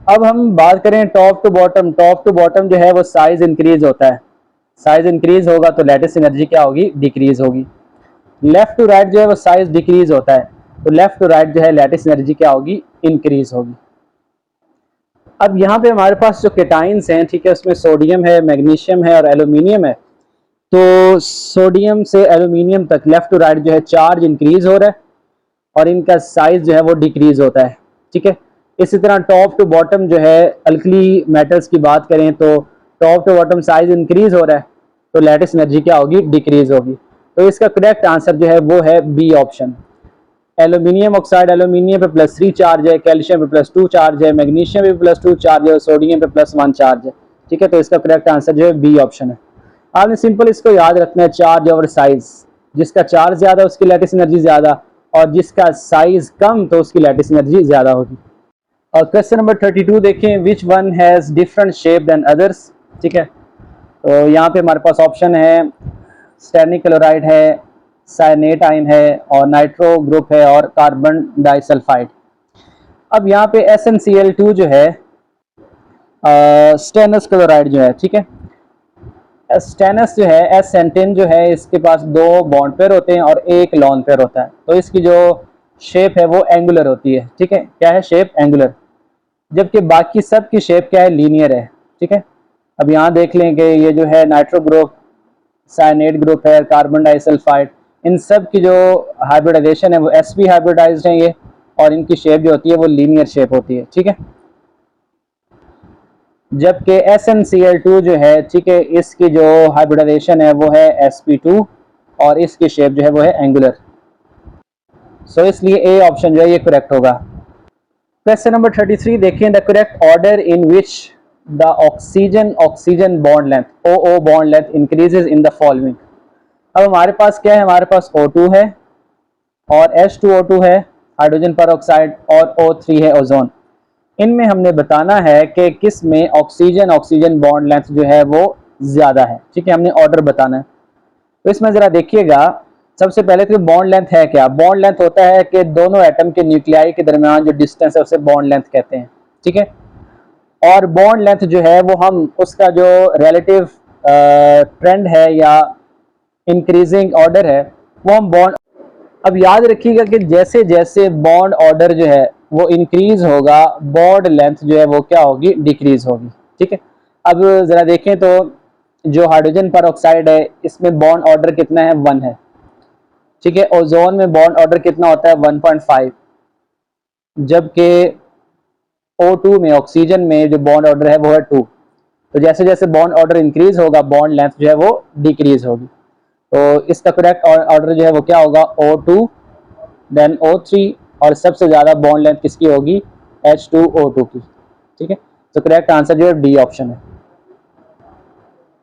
अब हम बात करें top to bottom, top to bottom जो है वो साइज इंक्रीज होता है। साइज इंक्रीज होगा तो लेटिस एनर्जी क्या होगी, डिक्रीज होगी। लेफ्ट टू राइट जो है वो साइज डिक्रीज होता है, तो लेफ्ट टू राइट जो है लेटिस एनर्जी क्या होगी, इंक्रीज होगी। अब यहाँ पे हमारे पास जो केटाइंस हैं, ठीक है, उसमें सोडियम है, मैग्नीशियम है और एल्यूमिनियम है। तो सोडियम से एल्यूमिनियम तक लेफ्ट टू राइट जो है चार्ज इंक्रीज हो रहा है और इनका साइज जो है वो डिक्रीज होता है। ठीक है, इसी तरह टॉप टू बॉटम जो है अल्कली मेटल्स की बात करें तो top to bottom size increase हो रहा है तो लेटिस एनर्जी क्या होगी, डिक्रीज होगी। तो इसका करेक्ट आंसर जो है वो है B option. Aluminium oxide, aluminium पे +3 चार्ज है, कैल्शियम पे +2 चार्ज है, मैग्नीशियम पे +2 चार्ज है और सोडियम पे +1 चार्ज है। ठीक है, तो इसका करेक्ट आंसर जो है बी ऑप्शन है। आपने सिंपल इसको याद रखना है, चार्ज ओवर साइज, जिसका चार्ज ज्यादा उसकी लैटिस एनर्जी ज्यादा और जिसका साइज कम तो उसकी लैटिस एनर्जी ज्यादा होगी। और क्वेश्चन नंबर 32 देखें, which one has different shape than others. ठीक है, तो यहाँ पे हमारे पास ऑप्शन है स्टेरिक क्लोराइड है, साइनेट आयन है और नाइट्रो ग्रुप है और कार्बन डाइसल्फाइड। अब यहाँ पे SnCl2 जो है स्टेनस क्लोराइड जो है, ठीक है, स्टेनस जो है S10 जो है इसके पास 2 बॉन्ड पेयर होते हैं और एक लॉन पेयर होता है, तो इसकी जो शेप है वो एंगुलर होती है। ठीक है, क्या है शेप, एंगुलर, जबकि बाकी सब की शेप क्या है, लीनियर है। ठीक है, अब यहाँ देख लें कि ये जो है नाइट्रो ग्रुप, साइनेट ग्रुप है, कार्बन डाइसल्फाइड, इन सब की जो हाइब्रिडाइजेशन है वो sp हाइब्रिडाइज्ड है ये, और इनकी शेप जो होती है वो लीनियर शेप होती है। ठीक है, जबकि SnCl2 जो है, ठीक है, इसकी जो हाइब्रिडाइजेशन है वो है sp2 और इसकी शेप जो है वो है एंगुलर। सो इसलिए ए ऑप्शन जो है ये करेक्ट होगा। क्वेश्चन नंबर 33 देखें, the correct order in which the oxygen bond length OO bond length increases in the following. अब हमारे पास क्या है, हमारे पास O2 है और H2O2 है, हाइड्रोजन पर ऑक्साइड, और O3 है, ओजोन। इनमें हमने बताना है कि किस में ऑक्सीजन बॉन्ड लेंथ जो है वो ज्यादा है। ठीक है, हमने ऑर्डर बताना है। तो इसमें जरा देखिएगा, सबसे पहले तो बॉन्ड लेंथ है क्या, बॉन्ड लेंथ होता है कि दोनों एटम के न्यूक्लियाई के दरमियान जो डिस्टेंस है उसे बॉन्ड लेंथ कहते हैं। ठीक है, और बॉन्ड लेंथ जो है वो हम उसका जो रिलेटिव ट्रेंड है या इंक्रीजिंग ऑर्डर है वो हम बॉन्ड, अब याद रखिएगा कि जैसे जैसे बॉन्ड ऑर्डर जो है वो इंक्रीज होगा बॉन्ड लेंथ जो है वो क्या होगी, डिक्रीज होगी। ठीक है, अब जरा देखें तो जो हाइड्रोजन पर ऑक्साइड है इसमें बॉन्ड ऑर्डर कितना है, 1 है। ठीक है, ओजोन में बॉन्ड ऑर्डर कितना होता है, 1.5, जबकि O2 में, ऑक्सीजन में जो बॉन्ड ऑर्डर है वो है 2। तो जैसे जैसे बॉन्ड ऑर्डर इंक्रीज होगा बॉन्ड लेंथ जो है वो डिक्रीज होगी। तो इसका करेक्ट ऑर्डर जो है वो क्या होगा, O2 देन O3 और सबसे ज्यादा बॉन्ड लेंथ किसकी होगी, H2O2 की। ठीक है, तो करेक्ट आंसर जो है डी ऑप्शन है।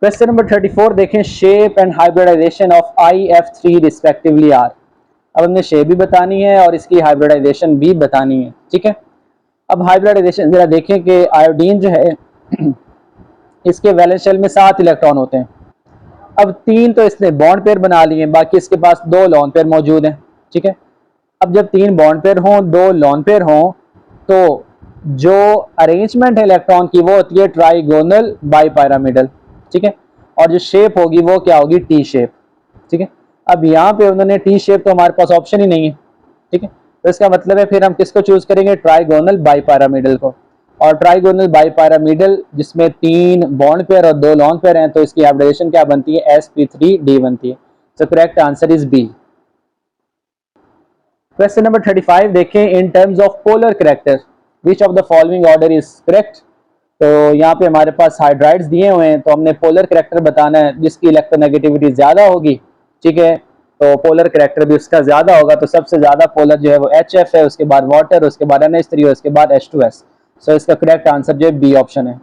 क्वेश्चन नंबर 34 देखें, shape and hybridization of IF3 respectively are. अब हमने शेप भी बतानी है और इसकी हाइब्रिडाइजेशन भी बतानी है, ठीक है। अब हाइब्रिडाइजेशन जरा देखें कि आयोडीन जो है इसके वैलेंस शेल में 7 इलेक्ट्रॉन होते हैं। अब 3 तो इसने बॉन्ड पेयर बना लिए, बाकी इसके पास 2 लॉन पेयर मौजूद हैं, ठीक है। अब जब 3 बॉन्ड पेयर हों, 2 लॉन पेयर हों, तो जो अरेंजमेंट है इलेक्ट्रॉन की वो होती है ट्राइगोनल बाईपैरामिडल, ठीक है। और जो शेप होगी वो क्या होगी, टी शेप, ठीक है। अब यहाँ पे उन्होंने टी शेप, तो हमारे पास ऑप्शन ही नहीं है, ठीक है। तो इसका मतलब है फिर हम किसको चूज करेंगे, ट्राइगोनल बाईपैरामिडल को। और ट्राइगोनल बाईपैरामिडल जिसमें 3 बॉन्ड पेयर और 2 लॉन पेयर हैं, तो इसकी हाइब्रिडाइजेशन क्या बनती है, sp3d बनती है। So correct answer is B. Question number 35 देखें, in terms of polar character which of the following order is correct. तो यहाँ पे हमारे पास हाइड्राइड्स दिए हुए हैं, तो हमने पोलर कैरेक्टर बताना है जिसकी इलेक्ट्रोनेगेटिविटी ज्यादा होगी, ठीक है। तो पोलर कैरेक्टर भी उसका ज्यादा होगा, तो सबसे ज्यादा पोलर जो है वो HF है, उसके बाद वाटर, उसके बाद NH3, उसके बाद H2S। सो इसका करेक्ट आंसर जो है बी ऑप्शन है।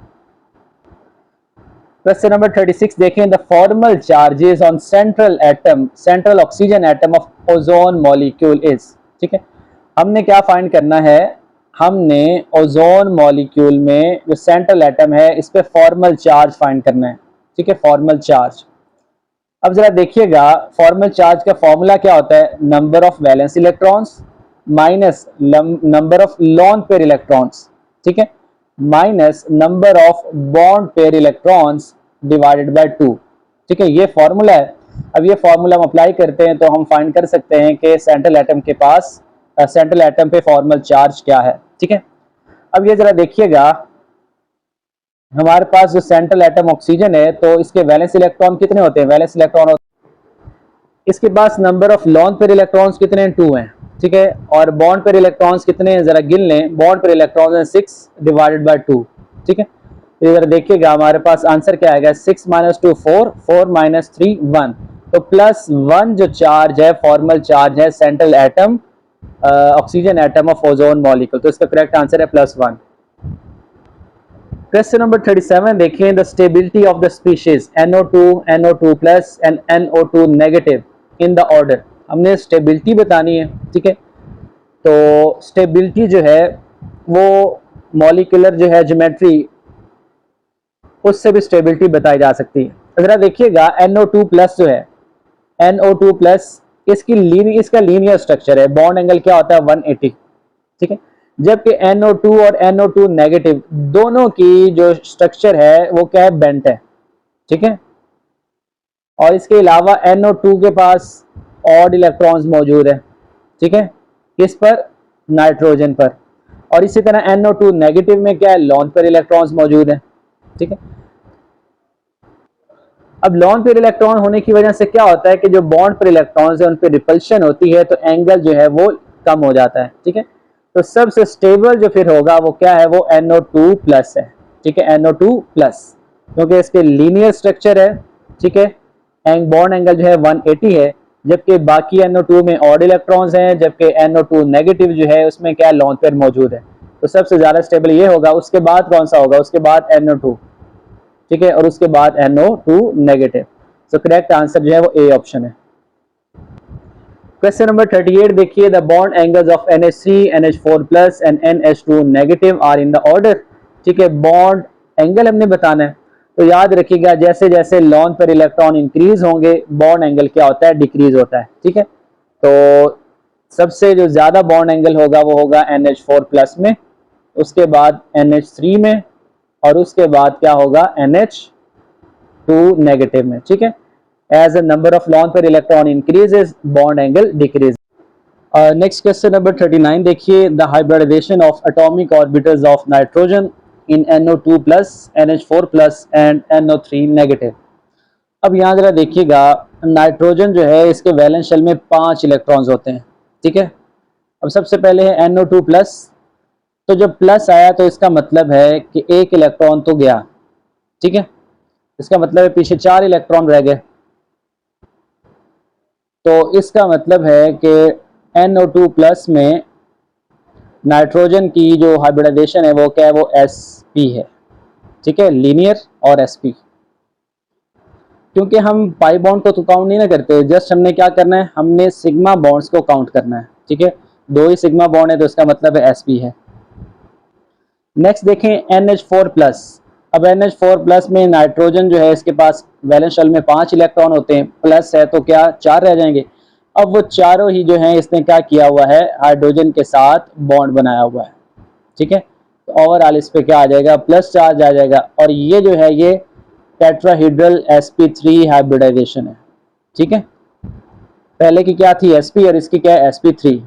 क्वेश्चन नंबर 36 देखें, the formal charges on central atom, central oxygen atom of ozone molecule is, ठीक है। हमने क्या फाइंड करना है, हमने ओजोन मॉलिक्यूल में जो सेंट्रल एटम है इस पे फॉर्मल चार्ज फाइंड करना है, ठीक है, फॉर्मल चार्ज। अब जरा देखिएगा, फॉर्मल चार्ज का फॉर्मूला क्या होता है, number of valence electrons minus number of lone pair electrons, ठीक है, minus number of bond pair electrons divided by 2, ठीक है, ये फॉर्मूला है। अब ये फॉर्मूला हम अप्लाई करते हैं तो हम फाइंड कर सकते हैं कि सेंट्रल एटम के पास सेंट्रल एटम पे फॉर्मल चार्ज क्या है, ठीक है। अब ये जरा देखिएगा, हमारे पास जो सेंट्रल एटम ऑक्सीजन है तो इसके वैलेंस इलेक्ट्रॉन कितने होते हैं, वैलेंस इलेक्ट्रॉन इसके पास number of lone pair electrons कितने हैं, 2 हैं, ठीक है। और बॉन्ड पेयर इलेक्ट्रॉन्स कितने हैं, जरा गिन लें, बॉन्ड पेयर इलेक्ट्रॉन्स हैं 6 डिवाइडेड बाय 2, ठीक है। तो जरा देखिएगा हमारे पास आंसर क्या आएगा, 6 माइनस 2 4, 4 माइनस 3 1, तो +1 जो चार्ज है फॉर्मल चार्ज है central atom oxygen atom of ozone molecule, तो इसका करेक्ट आंसर है +1। क्वेश्चन नंबर 37 देखें, the stability of the species NO2, NO2 plus and NO2 negative in the order. हमने स्टेबिलिटी बतानी है, ठीक है। तो स्टेबिलिटी जो है वो मॉलिक्यूलर जो है ज्योमेट्री, उससे भी स्टेबिलिटी बताई जा सकती है। अगर देखिएगा NO2 प्लस जो है, NO2 प्लस इसका लीनियर स्ट्रक्चर है, बॉन्ड एंगल क्या होता है 180, ठीक है। जबकि NO2 और NO2 नेगेटिव दोनों की जो स्ट्रक्चर है वो क्या है, बेंट है, ठीक है। और इसके अलावा NO2 के पास ऑड इलेक्ट्रॉन्स मौजूद है, ठीक है, किस पर, नाइट्रोजन पर। और इसी तरह NO2 नेगेटिव में क्या है, लॉन पेयर इलेक्ट्रॉन्स मौजूद है, ठीक है। अब लॉन पेयर इलेक्ट्रॉन होने की वजह से क्या होता है कि जो बॉन्ड पर इलेक्ट्रॉन्स है उन पर रिपल्शन होती है, तो एंगल जो है वो कम हो जाता है, ठीक है। तो सबसे स्टेबल जो फिर होगा वो क्या है, वो NO2 प्लस है, ठीक है, NO2 प्लस, क्योंकि इसके लीनियर स्ट्रक्चर है, ठीक है। बॉन्ड एंगल जो है 180 है, जबकि बाकी NO2 में ऑड इलेक्ट्रॉन्स हैं, जबकि NO2 नेगेटिव जो है उसमें क्या लॉन पेयर मौजूद है। तो सबसे ज्यादा स्टेबल ये होगा, उसके बाद कौन सा होगा, उसके बाद NO2, ठीक है, और उसके बाद NO2 नेगेटिव। सो करेक्ट आंसर जो है वो ए ऑप्शन है। क्वेश्चन नंबर 38 देखिए, the bond angles of NH3, NH4 plus and NH2 negative are in the order, ठीक है। बॉन्ड एंगल हमने बताना है, तो याद रखिएगा जैसे जैसे लॉन पेयर इलेक्ट्रॉन इंक्रीज होंगे बॉन्ड एंगल क्या होता है, डिक्रीज होता है, ठीक है। तो सबसे जो ज्यादा बॉन्ड एंगल होगा वो होगा NH4 प्लस में, उसके बाद NH3 में, और उसके बाद क्या होगा NH2 नेगेटिव में, ठीक है। As the number of lone pair electron increases, bond angle decreases. Next question number 39 देखिए, the hybridization of atomic orbitals of nitrogen in NO2 plus, NH4 plus and NO3 negative. अब यहाँ जरा देखिएगा, nitrogen जो है इसके वैलेंस शेल में 5 electrons होते हैं, ठीक है। अब सबसे पहले है NO2 प्लस, तो जब प्लस आया तो इसका मतलब है कि एक इलेक्ट्रॉन तो गया, ठीक है, इसका मतलब है पीछे 4 इलेक्ट्रॉन रह गए। तो इसका मतलब है कि NO2 प्लस में नाइट्रोजन की जो हाइब्रिडाइजेशन है वो क्या है, वो sp है, ठीक है, लीनियर और sp। क्योंकि हम पाई बॉन्ड को तो काउंट नहीं ना करते, जस्ट हमने क्या करना है, हमने सिग्मा बॉन्ड्स को काउंट करना है, ठीक है। दो ही सिग्मा बॉन्ड है तो इसका मतलब है sp है। नेक्स्ट देखें NH4 प्लस। अब NH4 प्लस में नाइट्रोजन जो है इसके पास वैलेंस शेल में 5 इलेक्ट्रॉन होते हैं, प्लस है तो क्या 4 रह जाएंगे। अब वो चारों ही जो हैं इसने क्या किया हुआ है, हाइड्रोजन के साथ बॉन्ड बनाया हुआ है, ठीक है। तो ओवरऑल इस पे क्या आ जाएगा, प्लस चार्ज आ जाएगा। और ये जो है ये टेट्राहीड्रल sp3 हाइब्रिडाइजेशन है, ठीक है। पहले की क्या थी sp और इसकी क्या है sp3।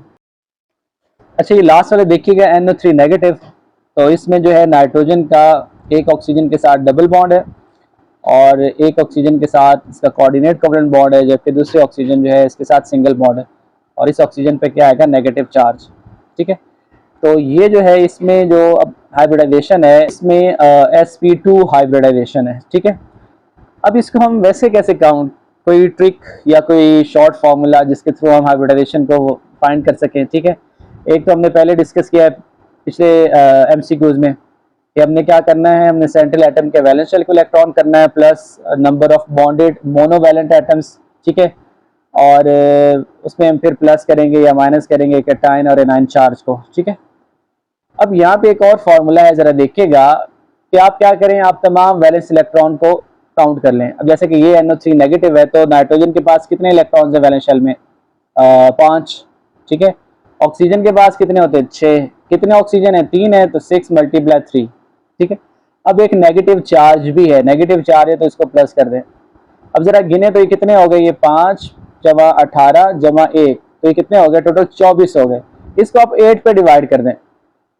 अच्छा ये लास्ट वाले देखिएगा NO3 नेगेटिव, तो इसमें जो है नाइट्रोजन का एक ऑक्सीजन के साथ डबल बॉन्ड है और एक ऑक्सीजन के साथ इसका कोऑर्डिनेट कोवेलेंट बॉन्ड है, जबकि दूसरे ऑक्सीजन जो है इसके साथ सिंगल बॉन्ड है और इस ऑक्सीजन पे क्या आएगा, नेगेटिव चार्ज, ठीक है। तो ये जो है इसमें जो अब हाइब्रिडाइजेशन है इसमें sp2 हाइब्रिडाइजेशन है, ठीक है। अब इसको हम वैसे कैसे काउंट, कोई ट्रिक या कोई शॉर्ट फार्मूला जिसके थ्रू हम हाइब्रिडाइजेशन को फाइंड कर सकें, ठीक है। एक तो हमने पहले डिस्कस किया है पिछले MCQs में कि हमने क्या करना है, हमने सेंट्रल एटम के वैलेंस शेल को इलेक्ट्रॉन करना है plus number of bonded monovalent atoms, ठीक है। और उसमें हम फिर प्लस करेंगे या माइनस करेंगे कैटायन और एनायन चार्ज को, ठीक है। अब यहाँ पे एक और फॉर्मूला है, जरा देखिएगा कि आप क्या करें, आप तमाम वैलेंस इलेक्ट्रॉन को काउंट कर लें। अब जैसे कि ये NO3 नेगेटिव है तो नाइट्रोजन के पास कितने इलेक्ट्रॉन्स है वैलेंस शेल में, 5, ठीक है। ऑक्सीजन के पास कितने होते हैं, 6। कितने ऑक्सीजन है, 3 है, तो 6 × 3, ठीक है। अब एक नेगेटिव चार्ज भी है, नेगेटिव चार्ज है तो इसको प्लस कर दें। अब जरा गिने तो ये कितने हो गए, ये 5 जमा 18 जमा 1, तो ये कितने हो गए, टोटल 24 हो गए। इसको आप 8 पे डिवाइड कर दें।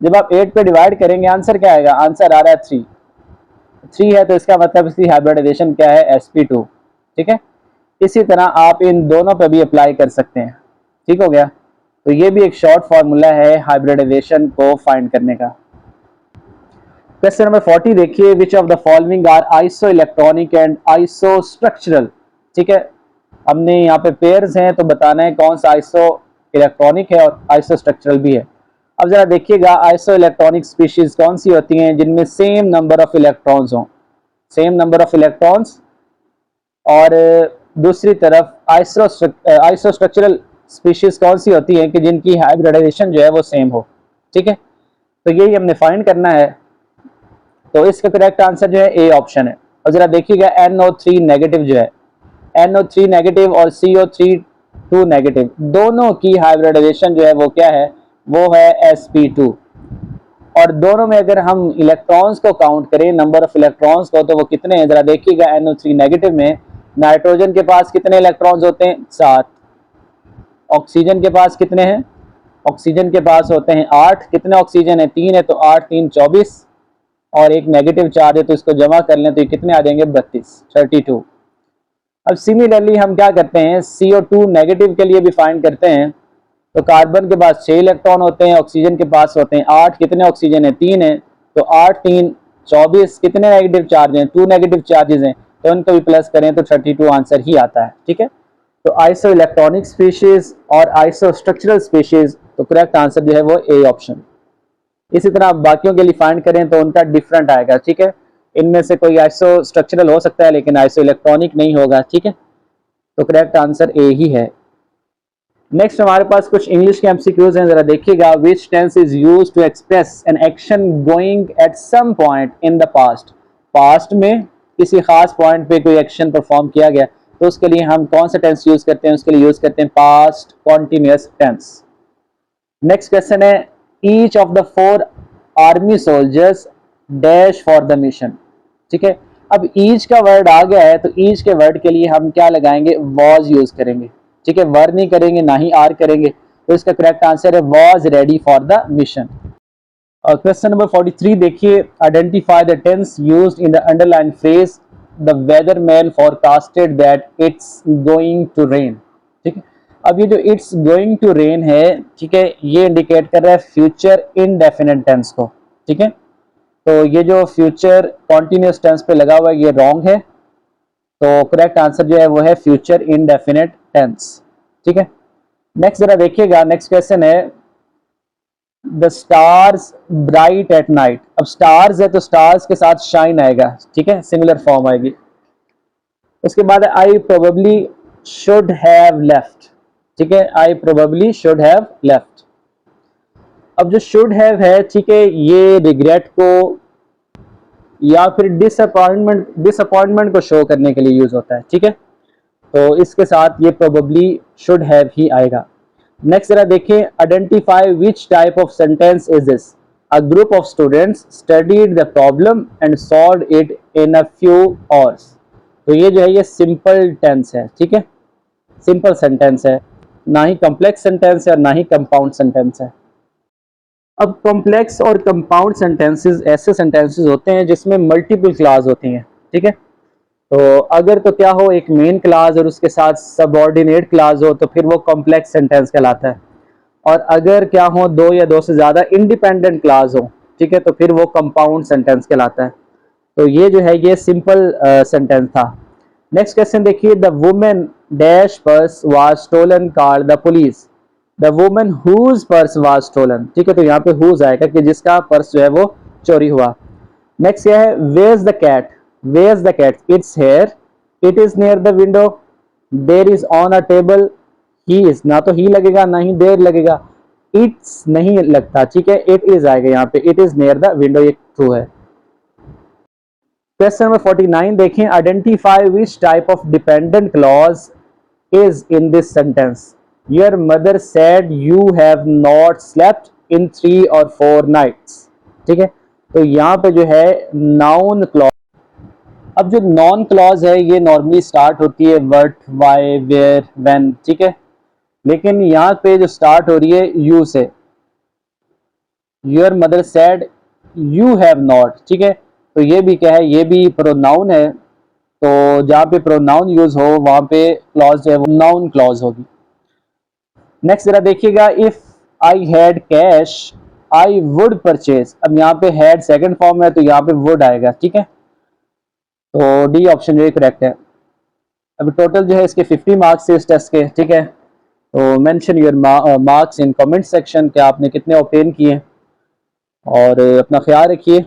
जब आप 8 पे डिवाइड करेंगे आंसर क्या आएगा, आंसर आ रहा है 3 है, तो इसका मतलब इसकी हाइब्रिडाइजेशन क्या है, sp2, ठीक है। इसी तरह आप इन दोनों पे भी अप्लाई कर सकते हैं, ठीक हो गया। तो ये भी एक शॉर्ट फार्मूला है हाइब्रिडाइजेशन को फाइंड करने का। क्वेश्चन नंबर 40 देखिए, which of the following are isoelectronic and isostructural, ठीक है। हमने यहाँ पे पेयर्स हैं तो बताना है कौन सा आइसो इलेक्ट्रॉनिक है और आइसो स्ट्रक्चरल भी है। अब जरा देखिएगा आइसो इलेक्ट्रॉनिक स्पीशीज कौन सी होती हैं, जिनमें सेम नंबर ऑफ इलेक्ट्रॉन्स हों, सेम नंबर ऑफ इलेक्ट्रॉन्स। और दूसरी तरफ आइसो स्ट्रक्चरल स्पीशीज कौन सी होती हैं कि जिनकी हाइब्रिडाइजेशन जो है वो सेम हो, ठीक है। तो यही हमने फाइंड करना है। तो इसका करेक्ट आंसर जो है ए ऑप्शन है। और जरा देखिएगा NO3 नेगेटिव जो है, NO3 नेगेटिव और CO3 नेगेटिव दोनों की हाइब्रिडाइजेशन जो है वो क्या है, वो है sp2। और दोनों में अगर हम इलेक्ट्रॉन्स को काउंट करें, नंबर ऑफ इलेक्ट्रॉन्स को, तो वो कितने हैं, जरा देखिएगा NO3 नेगेटिव में नाइट्रोजन के पास कितने इलेक्ट्रॉन्स होते हैं, 7। ऑक्सीजन के पास कितने हैं, ऑक्सीजन के पास होते हैं 8। कितने ऑक्सीजन है, 3 है, तो 8 3 24 और एक नेगेटिव चार्ज है तो इसको जमा कर लें तो ये कितने आ जाएंगे, 32। अब सिमिलरली हम क्या करते हैं, CO2 नेगेटिव के लिए भी फाइंड करते हैं। तो कार्बन के पास 6 इलेक्ट्रॉन होते हैं, ऑक्सीजन के पास होते हैं 8। कितने ऑक्सीजन है, 3 है, तो 8 3 24। कितने नेगेटिव चार्ज हैं, 2 नेगेटिव चार्जेस हैं, तो इनको भी प्लस करें तो 32 आंसर ही आता है, ठीक है। तो आइसो इलेक्ट्रॉनिक स्पीशीज और आइसो स्ट्रक्चरल स्पीशीज, तो करेक्ट आंसर जो है वो ए ऑप्शन। इसी तरह आप बाकियों के लिए फाइंड करें तो उनका डिफरेंट आएगा, ठीक है। इनमें से कोई आइसो स्ट्रक्चरल हो सकता है लेकिन आइसो इलेक्ट्रॉनिक नहीं होगा, ठीक है। तो करेक्ट आंसर ए ही है। नेक्स्ट हमारे पास कुछ इंग्लिश के एमसीक्यूज हैं, जरा देखिएगा। Which tense is used to express an action going at some point in the past, past में किसी खास पॉइंट पे कोई एक्शन परफॉर्म किया गया तो उसके लिए हम कौन सा टेंस यूज करते हैं, उसके लिए यूज करते हैं past continuous tense. Next question है, each of the 4 army soldiers dash for the mission, ठीक है। अब ईच का वर्ड आ गया है तो ईच के वर्ड के लिए हम क्या लगाएंगे, वॉज यूज करेंगे, ठीक है। वर नहीं करेंगे, ना ही आर करेंगे। तो इसका करेक्ट आंसर है was ready for the mission. और क्वेश्चन नंबर 43 देखिए, identify the tense used in the underline phrase the weatherman forecasted that it's going to rain, ठीक है। अब ये जो इट्स गोइंग टू रेन है, ठीक है, ये इंडिकेट कर रहा है फ्यूचर इनडेफिनिट टेंस को, ठीक है। तो ये जो फ्यूचर कॉन्टिन्यूअस टेंस पे लगा हुआ है ये रॉन्ग है। तो करेक्ट आंसर जो है वो है फ्यूचर इनडेफिनिट टेंस, ठीक है। नेक्स्ट जरा देखिएगा, नेक्स्ट क्वेश्चन है, the stars bright at night. अब स्टार्स है तो स्टार्स के साथ शाइन आएगा, ठीक है, सिमिलर फॉर्म आएगी। उसके बाद I probably should have left, ठीक है, I probably should have left. अब जो शुड हैव है, ठीक है, ये रिग्रेट को या फिर डिसअपॉइंटमेंट को शो करने के लिए यूज होता है, ठीक है, तो इसके साथ ये प्रोबेबली शुड हैव ही आएगा। नेक्स्ट जरा देखिए, identify which type of sentence is this. A group of students studied the problem and solved it in a few hours. तो ये जो है ये सिंपल टेंस है, ठीक है, सिंपल सेंटेंस है, ना ही कॉम्प्लेक्स सेंटेंस है और ना ही कंपाउंड सेंटेंस है। अब कॉम्प्लेक्स और कंपाउंड सेंटेंसेस ऐसे सेंटेंसेस होते हैं जिसमें मल्टीपल क्लास होती हैं, ठीक है, तो अगर तो क्या हो, एक मेन क्लास और उसके साथ सबऑर्डिनेट क्लास हो तो फिर वो कॉम्प्लेक्स सेंटेंस कहलाता है, और अगर क्या हो, दो या दो से ज़्यादा इंडिपेंडेंट क्लास हो, ठीक है, तो फिर वो कंपाउंड सेंटेंस कहलाता है। तो ये जो है ये सिंपल सेंटेंस था। नेक्स्ट क्वेश्चन देखिए, the women dash purse was stolen called the police. The women whose purse was stolen, ठीक है, तो यहाँ पे हुज आएगा कि जिसका पर्स जो है वो चोरी हुआ। नेक्स्ट क्या है, where's the cat, where's the cat, it's here, it is near the window, there is on a table, he is, ना तो ही लगेगा ना ही देर लगेगा, इट्स नहीं लगता, ठीक है, इट इज आएगा यहाँ पे, it is near the window, ये ट्रू है। क्वेश्चन नंबर 49 देखें, identify which type of dependent clause is in this sentence. Your mother said you have not slept in 3 or 4 nights, ठीक है, तो यहाँ पे जो है नाउन क्लॉज। अब जो नॉन क्लॉज है ये नॉर्मली स्टार्ट होती है व्हाट, व्हाई, वेयर, व्हेन, ठीक है, लेकिन यहाँ पे जो स्टार्ट हो रही है यू से, your mother said you have not, ठीक है, तो ये भी क्या है, ये भी प्रोनाउन है, तो जहाँ पे प्रोनाउन यूज हो वहां पे क्लॉज जो है वो नाउन क्लॉज होगी। नेक्स्ट जरा देखिएगा, if I had cash I would purchase. अब यहाँ पे हैड सेकंड फॉर्म है तो यहाँ पे वुड आएगा, ठीक है, तो डी ऑप्शन जो है करेक्ट है। अभी टोटल जो है इसके 50 मार्क्स है इस टेस्ट के, ठीक है, तो mention your marks in comment section कि आपने कितने ऑब्टेन किए, और अपना ख्याल रखिए।